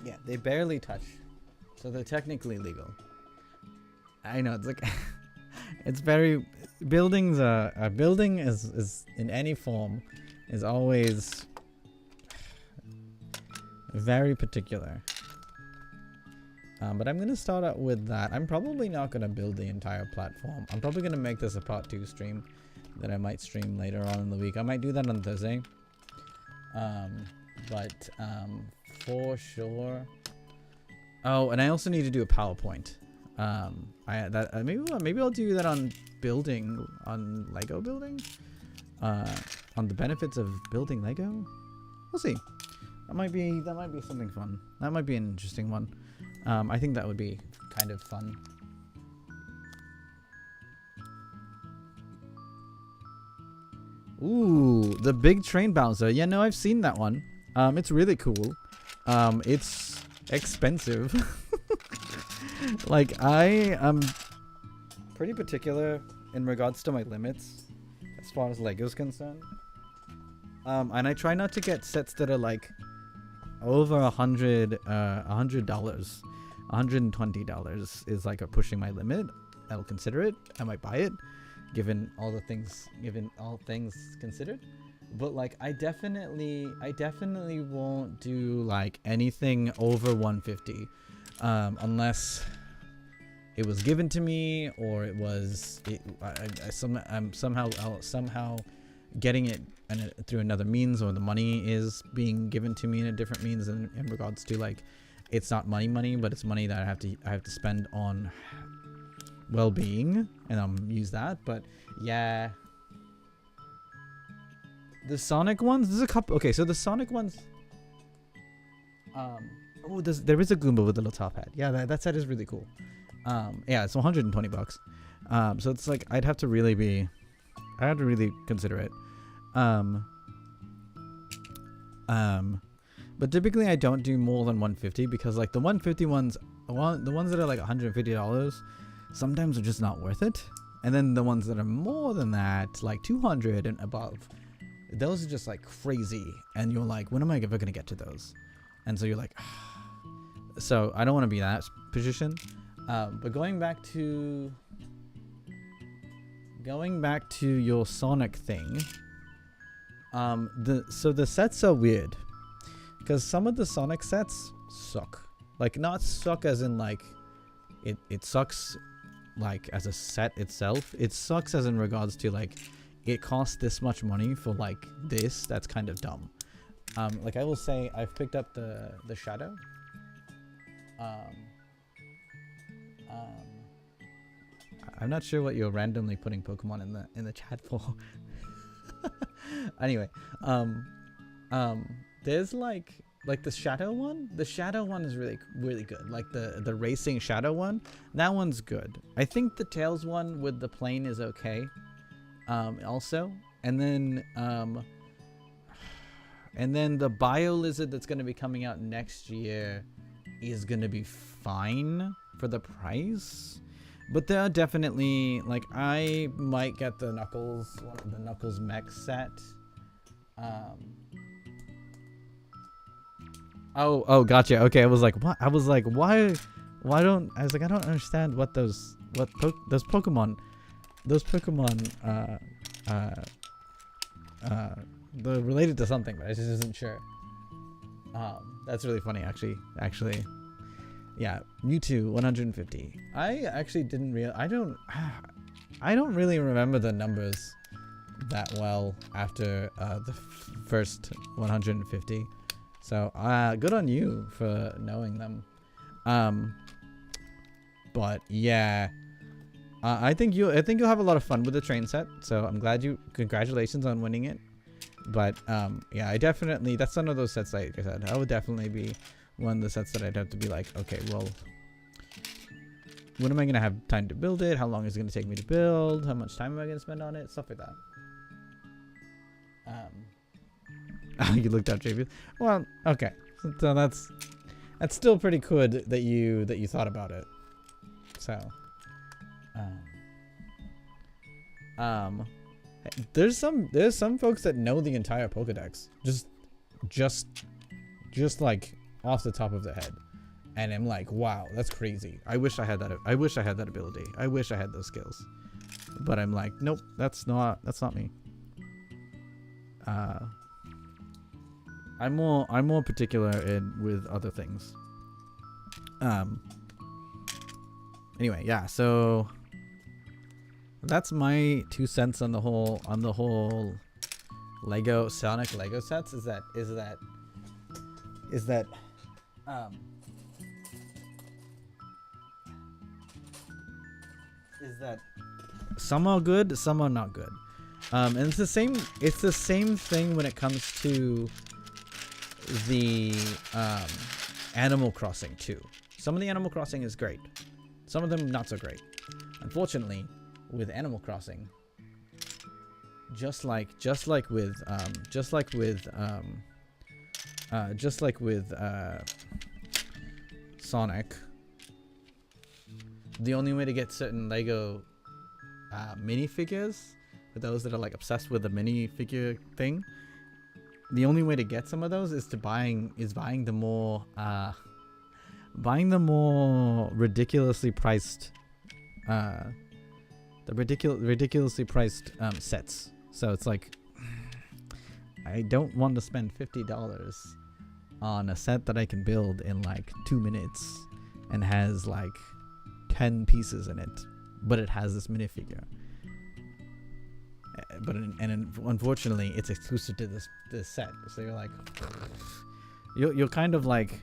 Yeah, they barely touch. So they're technically legal. I know, it's like it's very buildings a building is in any form is always very particular. But I'm gonna start out with that. I'm probably not gonna build the entire platform. I'm probably gonna make this a part 2 stream that I might stream later on in the week. I might do that on Thursday. But for sure. Oh, and I also need to do a PowerPoint. Maybe I'll do that on building, on Lego building, on the benefits of building Lego. We'll see. That might be something fun. That might be an interesting one. I think that would be kind of fun. Ooh, the big train bouncer. Yeah, no, I've seen that one. It's really cool. It's expensive. Like, I am pretty particular in regards to my limits as far as Lego's concerned. And I try not to get sets that are like over $100, $120 is like a pushing my limit. I'll consider it. I might buy it, given all things considered. But like, I definitely won't do like anything over 150, unless it was given to me or I'm somehow getting it through another means, or the money is being given to me in a different means in regards to like, it's not money, but it's money that I have to spend on well-being, and I'll use that. But yeah. The Sonic ones, there's a couple. Okay, so the Sonic ones. There is a Goomba with a little top hat. Yeah, that set is really cool. Yeah, it's 120 bucks. So it's like I'd have to really consider it. But typically I don't do more than 150 because like the 150 ones, the ones that are like $150, sometimes are just not worth it. And then the ones that are more than that, like 200 and above, those are just like crazy, and you're like, when am I ever gonna get to those? And so you're like, so I don't want to be in that position. But going back to your Sonic thing, the sets are weird because some of the Sonic sets suck. Like, not suck as in like it sucks like as a set itself. It sucks as in regards to like, it costs this much money for like this. That's kind of dumb. Like I will say, I've picked up the Shadow. I'm not sure what you're randomly putting Pokemon in the chat for. Anyway, there's like the Shadow one. The Shadow one is really good. Like the racing Shadow one, that one's good. I think the Tails one with the plane is okay. Also, and then the Bio Lizard that's going to be coming out next year is going to be fine for the price. But there are definitely, like, I might get the Knuckles mech set. Oh, gotcha. Okay, I was like, what? I was like, why don't, I was like, I don't understand what those Pokemon, they're related to something, but I just isn't sure. That's really funny, actually. Yeah, Mewtwo 150. I actually I don't really remember the numbers that well after the first 150. So good on you for knowing them. But yeah, I think you'll have a lot of fun with the train set. So I'm glad congratulations on winning it. But yeah, that's one of those sets, like I said, that would definitely be one of the sets that I'd have to be like, okay, well, when am I gonna have time to build it? How long is it gonna take me to build? How much time am I gonna spend on it? Stuff like that. You looked up JP. Well, okay, so that's still pretty good that you thought about it. So, there's some folks that know the entire Pokedex just like off the top of their head, and I'm like, wow, that's crazy. I wish I had that. I wish I had that ability. I wish I had those skills, but I'm like, nope, that's not me. I'm more particular with other things. Anyway, yeah, so that's my 2 cents on the whole Sonic Lego sets. Is that some are good, some are not good. And it's the same thing when it comes to the Animal Crossing too. Some of the Animal Crossing is great, some of them not so great. Unfortunately, with Animal Crossing, just like with Sonic, the only way to get certain Lego minifigures, for those that are like obsessed with the minifigure thing, the only way to get some of those is buying the more ridiculously priced sets. So it's like, I don't want to spend $50 on a set that I can build in like 2 minutes and has like 10 pieces in it, but it has this minifigure. But unfortunately, it's exclusive to this set. So you're like, you're kind of like,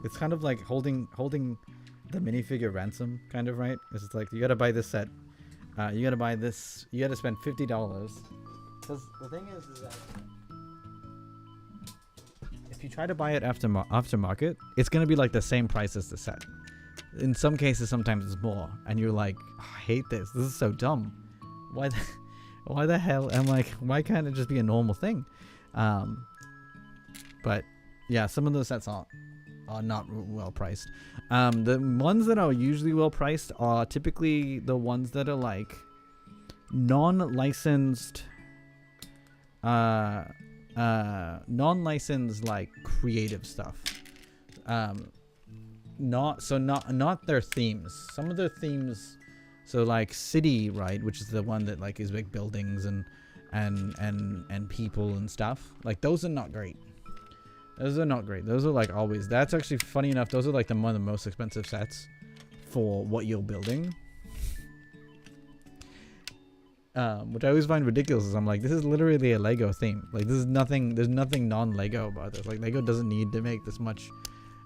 it's kind of like holding the minifigure ransom, kind of, right? It's just like, you gotta buy this set. You gotta buy this. You gotta spend $50. Because the thing is that if you try to buy it aftermarket, it's gonna be like the same price as the set. In some cases, sometimes it's more, and you're like, oh, I hate this. This is so dumb. Why the hell? I'm like, why can't it just be a normal thing? But yeah, some of those sets are not well priced. The ones that are usually well priced are typically the ones that are like non-licensed like creative stuff. Not their themes. Some of their themes, so like City, right, which is the one that like is big buildings and people and stuff. Like, those are not great. Those are not great. Those are like always. That's actually funny enough. Those are like one of the most expensive sets for what you're building. Which I always find ridiculous. Is I'm like, this is literally a Lego theme. Like, this is nothing. There's nothing non-Lego about this. Like, Lego doesn't need to make this much.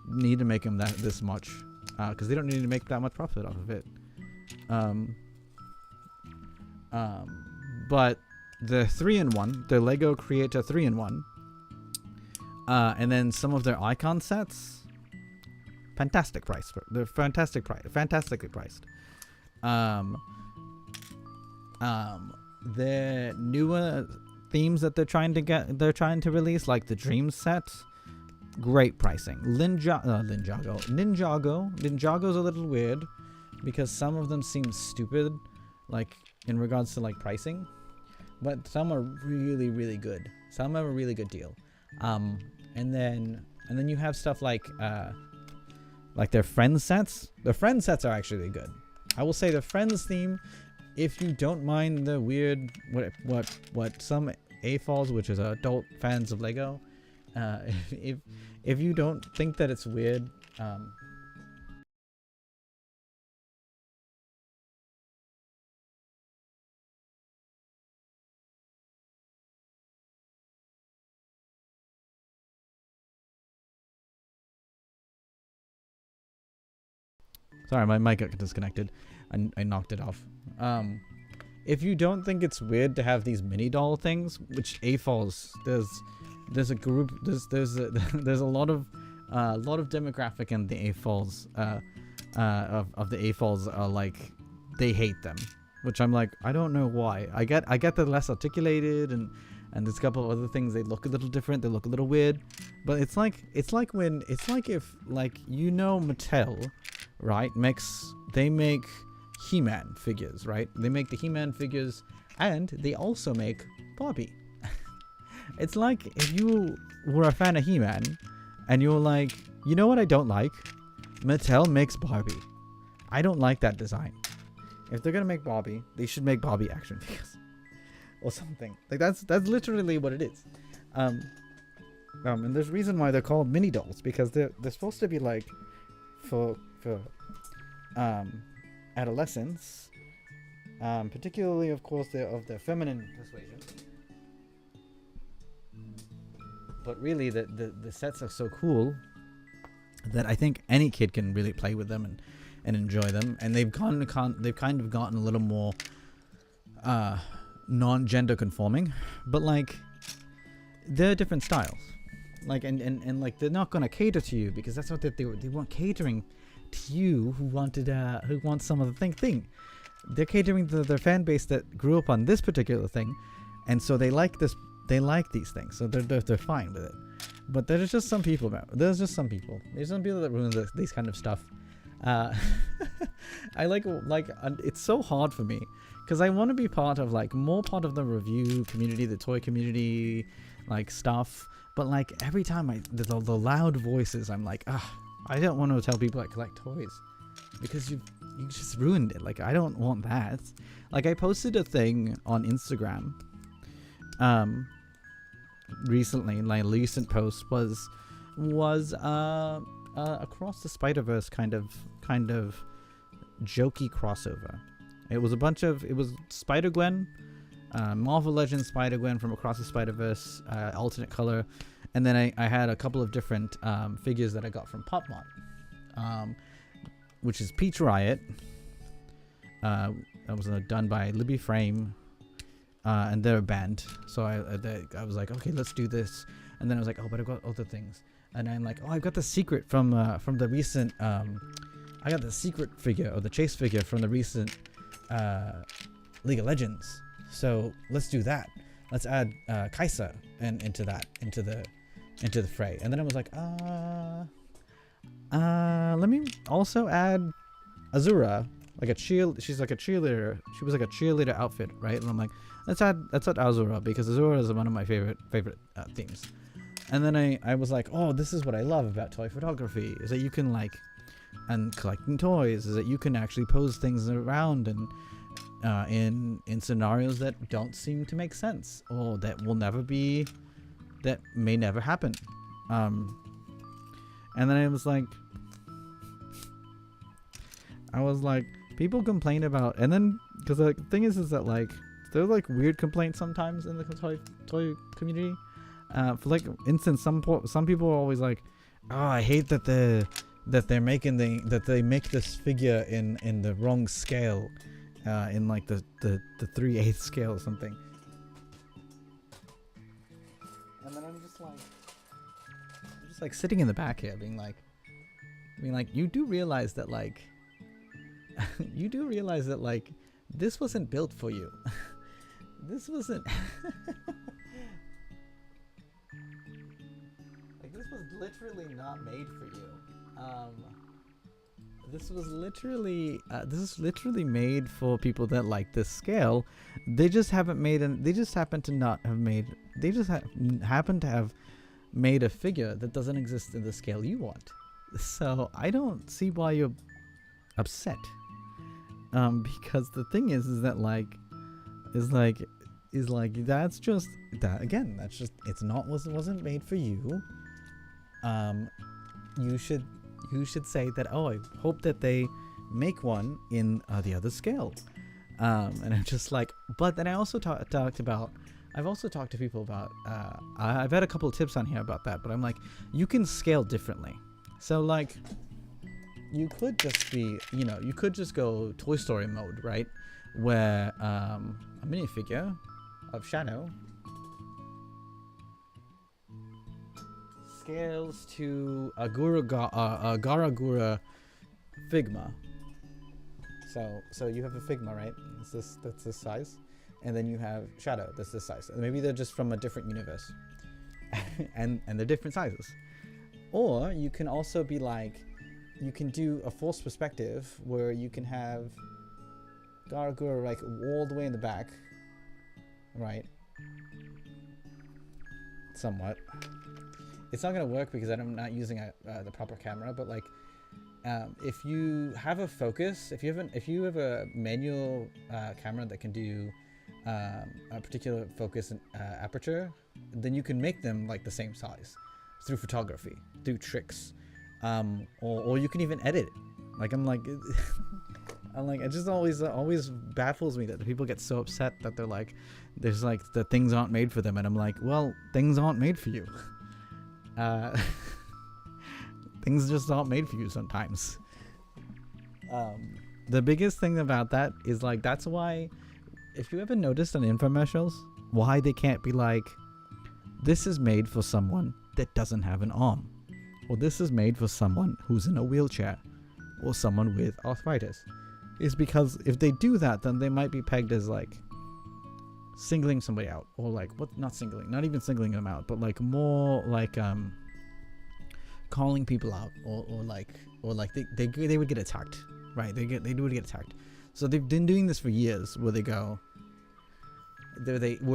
Need to make them this much, because they don't need to make that much profit off of it. But the 3-in-1, the Lego Creator 3-in-1. And then some of their icon sets, fantastic price. They're fantastically priced. The newer themes that they're trying to release, like the Dream set, great pricing. Ninjago's a little weird because some of them seem stupid, like in regards to like pricing, but some are really, really good. Some have a really good deal. And then you have stuff like their Friends sets. The Friends sets are actually good. I will say the Friends theme, if you don't mind the weird what some AFOLs, which is adult fans of Lego, if you don't think that it's weird, Sorry, my mic got disconnected. I knocked it off. If you don't think it's weird to have these mini doll things, which AFOLs, there's a group, there's a lot of demographic in the AFOLs of the AFOLs are like, they hate them, which I'm like, I don't know why. I get they're less articulated and there's a couple of other things, they look a little different, they look a little weird, but it's like if Mattel, right, they make He-Man figures, right? They make the He-Man figures and they also make Barbie. It's like if you were a fan of He-Man and you were like, you know what I don't like? Mattel makes Barbie. I don't like that design. If they're gonna make Barbie, they should make Barbie action figures or something. Like that's literally what it is. And there's a reason why they're called mini dolls, because they're supposed to be like for adolescents, particularly of course they're of the feminine persuasion. But really the sets are so cool that I think any kid can really play with them and enjoy them, and they've kind of gotten a little more non-gender conforming, but like they're different styles, like and like they're not gonna cater to you, because that's what they weren't catering to you who wants some of the thing. They're catering to their fan base that grew up on this particular thing, and so they like these things, so they're fine with it. But there's just some people that ruin these kind of stuff. I like it's so hard for me, because I want to be part of the review community, the toy community, like stuff, but like every time the loud voices, I'm like, I don't want to tell people I collect toys, because you just ruined it. Like, I don't want that. Like, I posted a thing on Instagram recently. My recent post was Across the Spider-Verse kind of jokey crossover. It was Spider-Gwen, Marvel Legends Spider-Gwen from Across the Spider-Verse, alternate color, and then I had a couple of different figures that I got from Pop Mart, which is Peach Riot. That was done by Libby Frame, and they're a band. So I was like, okay, let's do this. And then I was like, oh, but I've got other things. And I'm like, oh, I've got the secret from the recent. I got the secret figure, or the chase figure from the recent League of Legends. So let's do that. Let's add Kaisa into the fray. And then I was like, let me also add Azura, she's like a cheerleader. She was like a cheerleader outfit, right? And I'm like, let's add Azura, because Azura is one of my favorite themes. And then I was like, oh, this is what I love about toy photography, is that you can and collecting toys, is that you can actually pose things around and in scenarios that don't seem to make sense, or that may never happen. And then I was like, people complain about, and then because the thing is that there are weird complaints sometimes in the toy community. For instance, some people are always like, oh, I hate that they make this figure in the wrong scale, in the 3/8 scale or something. And then I'm just sitting in the back here being like, you do realize that this wasn't built for you. This wasn't this was literally not made for you. This is literally made for people that like this scale. They just happen to have made a figure that doesn't exist in the scale you want. So I don't see why you're upset. Because the thing is that that's just that again. That's just wasn't made for you. You should say that, oh, I hope that they make one in the other scale. And I'm just like, but then I also I've also talked to people about, I've had a couple of tips on here about that, but I'm like, you can scale differently. So you could just be, you know, you could just go Toy Story mode, right? Where a minifigure of Shadow scales to a Garagura Figma. So you have a Figma, right? That's this size, and then you have Shadow that's this size. Maybe they're just from a different universe, and they're different sizes. Or you can also be like, you can do a false perspective where you can have Garagura like all the way in the back, right? Somewhat. It's not gonna work because I'm not using the proper camera, but like. If you have a focus, if you have a manual camera that can do a particular focus and aperture, then you can make them like the same size through photography, through tricks, or you can even edit it. Like I'm like, it just always baffles me that the people get so upset that they're like, there's like the things aren't made for them, and I'm like, well, things aren't made for you. Things just aren't made for you sometimes. The biggest thing about that is like, that's why, if you ever noticed on infomercials, why they can't be like, this is made for someone that doesn't have an arm, or this is made for someone who's in a wheelchair, or someone with arthritis, is because if they do that, then they might be pegged as like singling somebody out, or like, not even singling them out, but like more like calling people out, or like they would get attacked, right? They would get attacked. So they've been doing this for years, where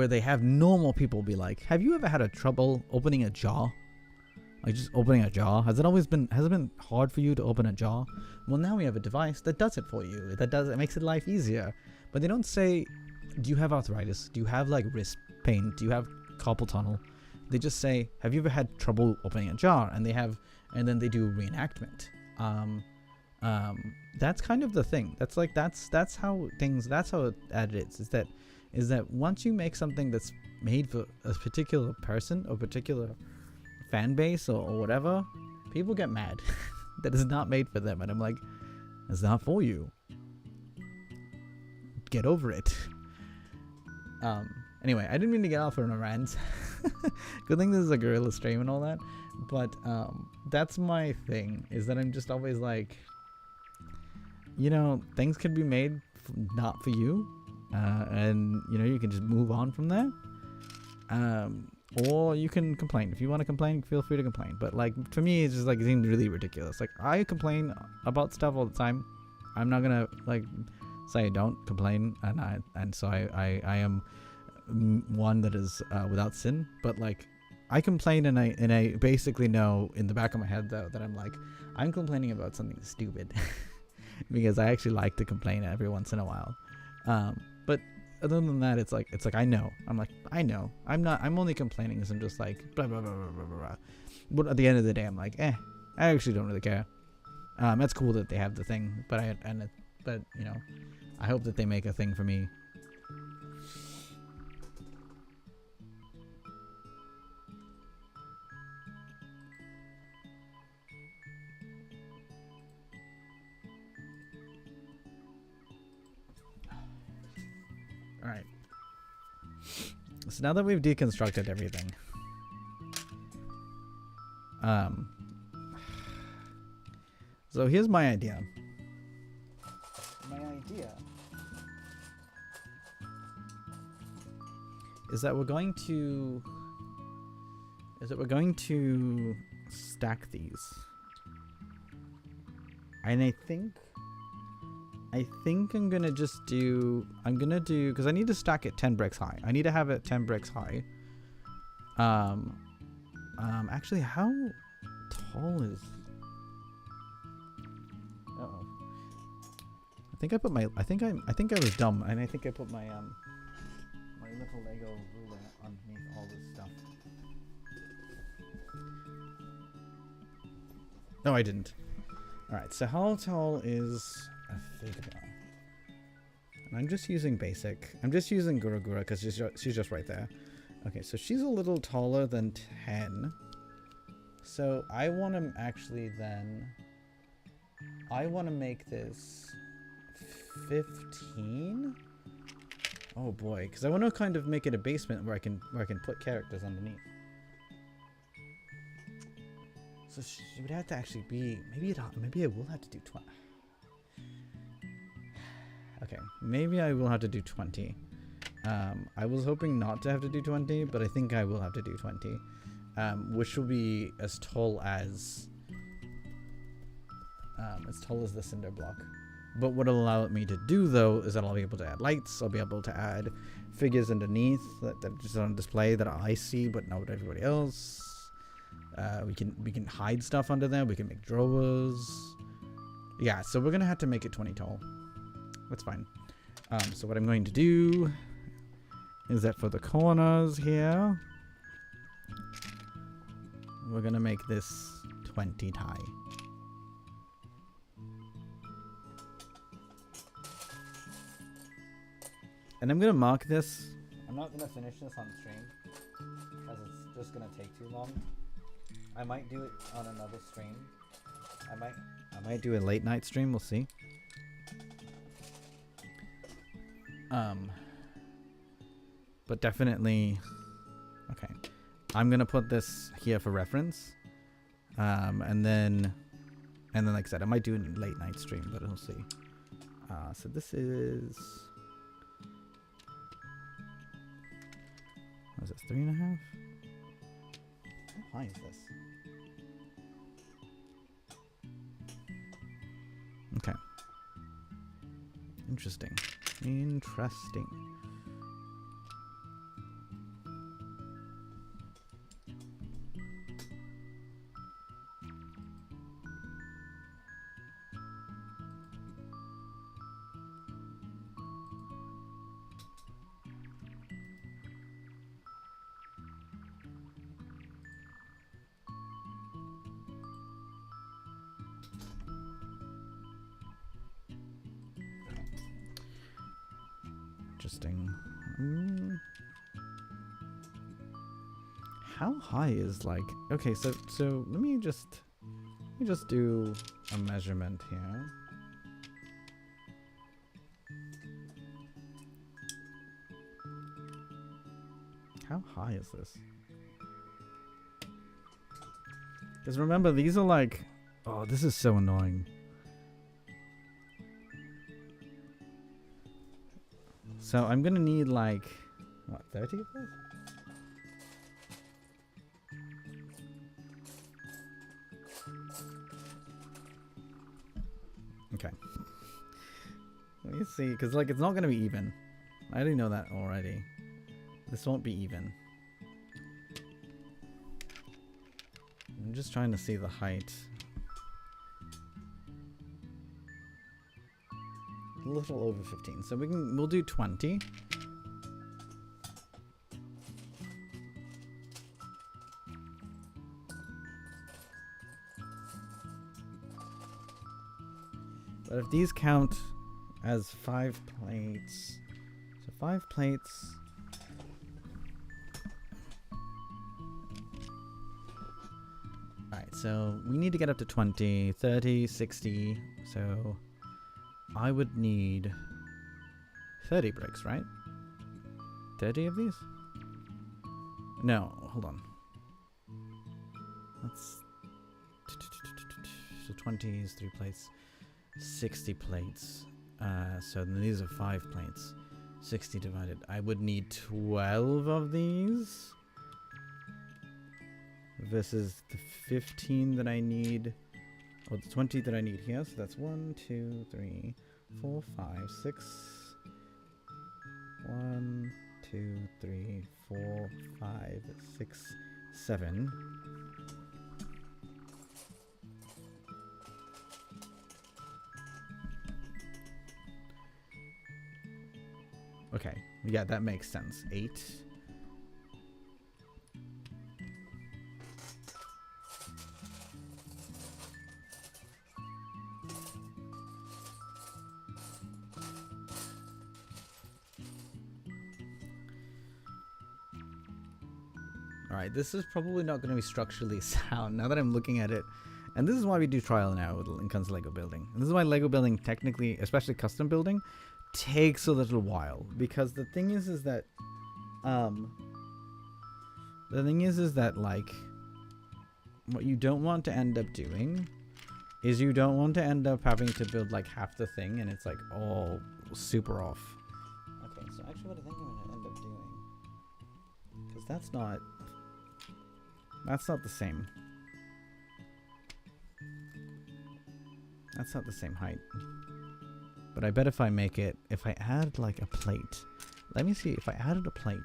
they have normal people be like, have you ever had a trouble opening a jar? Like just opening a jar? Has it been hard for you to open a jar? Well, now we have a device that does it for you. It makes it life easier. But they don't say, do you have arthritis? Do you have like wrist pain? Do you have carpal tunnel? They just say, have you ever had trouble opening a jar? And then they do reenactment. That's kind of the thing. That's how it is that once you make something that's made for a particular person or particular fan base or whatever, people get mad. That is not made for them. And I'm like, it's not for you. Get over it. Anyway, I didn't mean to get off on a rant. Good thing this is a guerrilla stream and all that. But that's my thing, is that I'm just always like, you know, things could be made not for you. And, you know, you can just move on from there. Or you can complain. If you want to complain, feel free to complain. But, like, for me, it's just, like, it seems really ridiculous. Like, I complain about stuff all the time. I'm not gonna, like, say I don't complain. And so I am one that is without sin. But, like, I complain, and I basically know in the back of my head, though, that I'm like, I'm complaining about something stupid. Because I actually like to complain every once in a while. But other than that, it's like I know. I'm like, I know. I'm only complaining because I'm just like blah blah blah blah blah blah. But at the end of the day, I'm like, I actually don't really care. That's cool that they have the thing, but you know, I hope that they make a thing for me. Alright. So now that we've deconstructed everything, so here's my idea. My idea is that we're going to stack these. And I think I'm gonna do, because I need to stack it 10 bricks high. I need to have it 10 bricks high. Actually, how tall is? Uh-oh. I think I was dumb, and I think I put my my little Lego ruler underneath all this stuff. No, I didn't. All right. So how tall is a Figma? And I'm just using basic. I'm just using Guragura because she's just right there. Okay, so she's a little taller than 10. So I want to actually then I want to make this 15. Oh boy, because I want to kind of make it a basement where I can put characters underneath. So she would have to actually be maybe I will have to do 20. Okay, maybe I will have to do 20. I was hoping not to have to do 20, but I think I will have to do 20, which will be as tall as the cinder block. But what it'll allow me to do though is that I'll be able to add lights. I'll be able to add figures underneath that are just on display that I see, but not everybody else. We can hide stuff under there. We can make drawers. Yeah, so we're gonna have to make it 20 tall. That's fine. So what I'm going to do is that for the corners here, we're gonna make this 20 high. And I'm gonna mark this. I'm not gonna finish this on stream because it's just gonna take too long. I might do it on another stream. I might do a late night stream. We'll see. But definitely, okay. I'm gonna put this here for reference, and then, like I said, I might do a late night stream, but we'll see. So this is, what is this? 3.5. How high is this? Okay. Interesting. Interesting. Interesting. How high is like, okay, so let me just do a measurement here. How high is this? Because remember, these are like, oh, this is so annoying. So I'm gonna need like, what, 30 of those? Okay. Let me see, because like it's not gonna be even. I already know that already. This won't be even. I'm just trying to see the height. A little over 15, so we'll do 20. But if these count as 5 plates, so 5 plates. Alright, so we need to get up to 20, 30, 60, so I would need 30 bricks, right? 30 of these? No, hold on. That's so 20 is 3 plates. 60 plates. So then these are 5 plates. 60 divided. I would need 12 of these. Versus the 15 that I need. Oh, the 20 that I need here. So that's 1, 2, 3, 4, 5, 6. 1, 2, 3, 4, 5, 6, 7. Okay, yeah, that makes sense. 8. Alright, this is probably not going to be structurally sound now that I'm looking at it And this is why we do trial and error when it comes to Lego building. And this is why Lego building, technically, especially custom building, takes a little while. Because the thing is that, like, what you don't want to end up doing is you don't want to end up having to build like half the thing and it's like all super off. Okay, so actually what I think I'm going to end up doing, because that's not the same. That's not the same height. But I bet if I add like a plate, let me see, if I added a plate,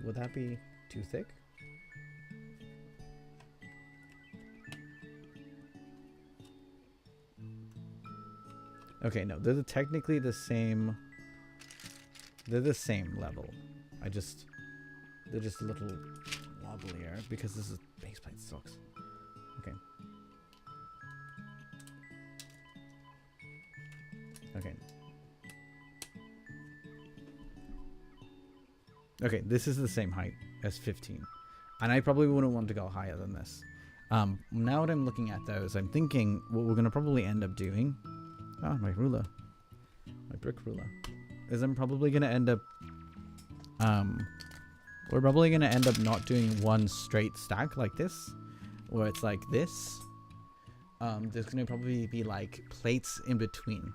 would that be too thick? Okay, no, they're technically the same. They're the same level. They're just a little wobblier because this is base plate sucks. Okay. Okay. Okay, this is the same height as 15. And I probably wouldn't want to go higher than this. Now that I'm looking at those, I'm thinking what we're going to probably end up doing. Ah, my ruler. My brick ruler. Is I'm probably going to end up... we're probably going to end up not doing one straight stack like this. Where it's like this. There's going to probably be like plates in between.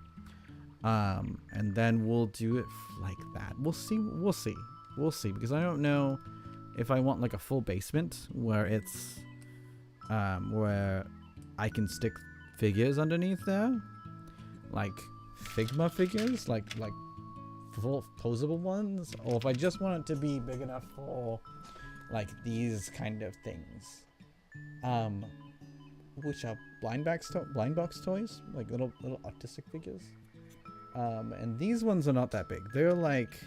And then we'll do it like that. We'll see. We'll see. We'll see. Because I don't know if I want like a full basement where it's... where I can stick figures underneath there. Like Figma figures, like full posable ones, or if I just want it to be big enough for like these kind of things, which are blind box toys, like little artistic figures, and these ones are not that big. They're like,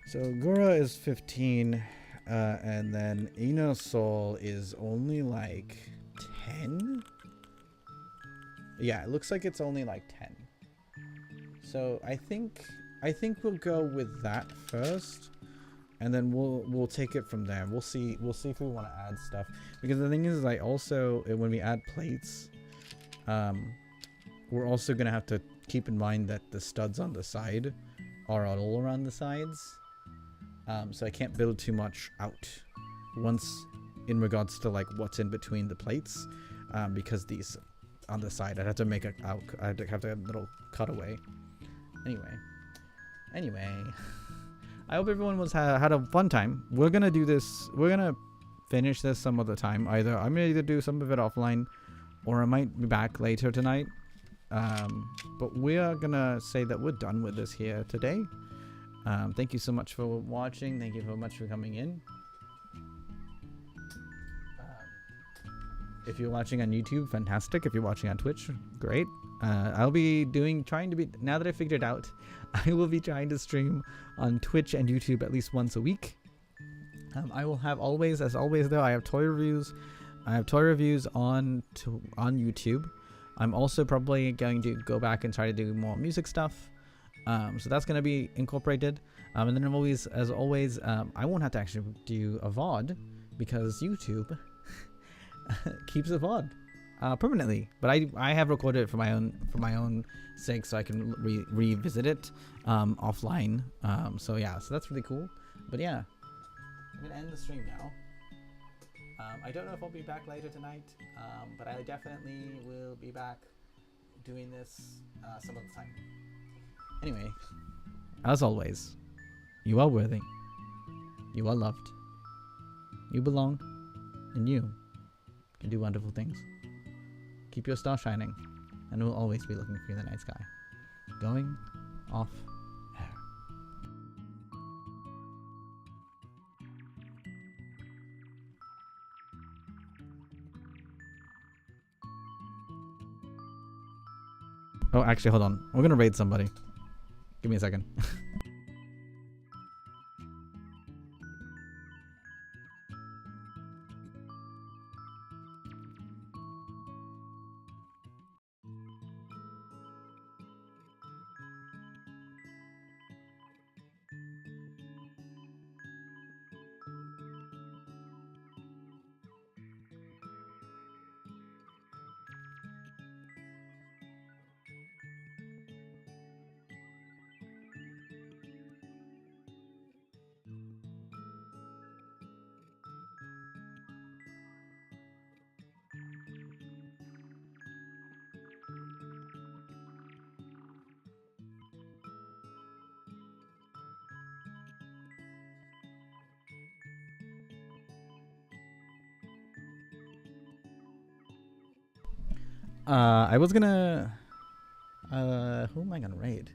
so Gura is 15, and then Inosol is only like 10. Yeah, it looks like it's only like 10. So I think we'll go with that first, and then we'll take it from there. We'll see if we want to add stuff, because the thing is, I also, when we add plates, we're also gonna have to keep in mind that the studs on the side are all around the sides. So I can't build too much out once in regards to like what's in between the plates, because these on the side I'd have to make I'd have to have a little cutaway. Anyway, I hope everyone had a fun time. We're gonna do this. We're gonna finish this some other time. I'm gonna do some of it offline, or I might be back later tonight. But we are gonna say that we're done with this here today. Thank you so much for watching. Thank you so much for coming in. If you're watching on YouTube, fantastic. If you're watching on Twitch, great. I'll be now that I figured it out, I will be trying to stream on Twitch and YouTube at least once a week. I will have as always though, I have toy reviews. I have toy reviews on YouTube. I'm also probably going to go back and try to do more music stuff. So that's going to be incorporated. And then as always, I won't have to actually do a VOD because YouTube keeps a VOD permanently. But I have recorded it for my own sake, so I can revisit it offline. So yeah, so that's really cool. But yeah, I'm gonna end the stream now. I don't know if I'll be back later tonight, but I definitely will be back doing this some other time. Anyway, as always, you are worthy, you are loved, you belong, and you can do wonderful things. Keep your star shining, and we'll always be looking for you in the night sky. Going off air. Oh, actually, hold on. We're gonna raid somebody. Give me a second. I was gonna. Who am I gonna raid?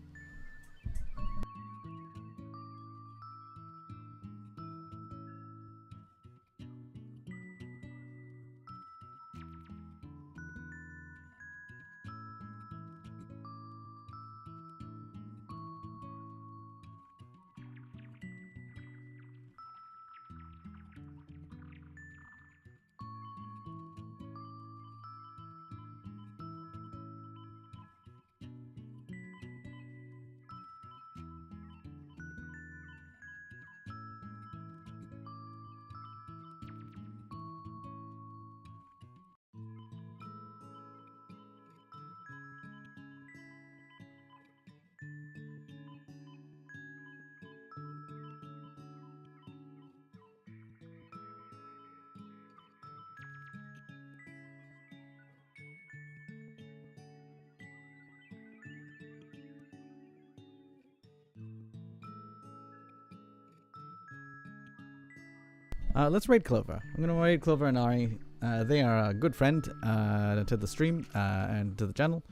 Let's raid Clover. I'm gonna raid Clover and Ari. They are a good friend to the stream and to the channel,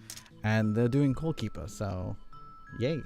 and they're doing Call Keeper, so yay.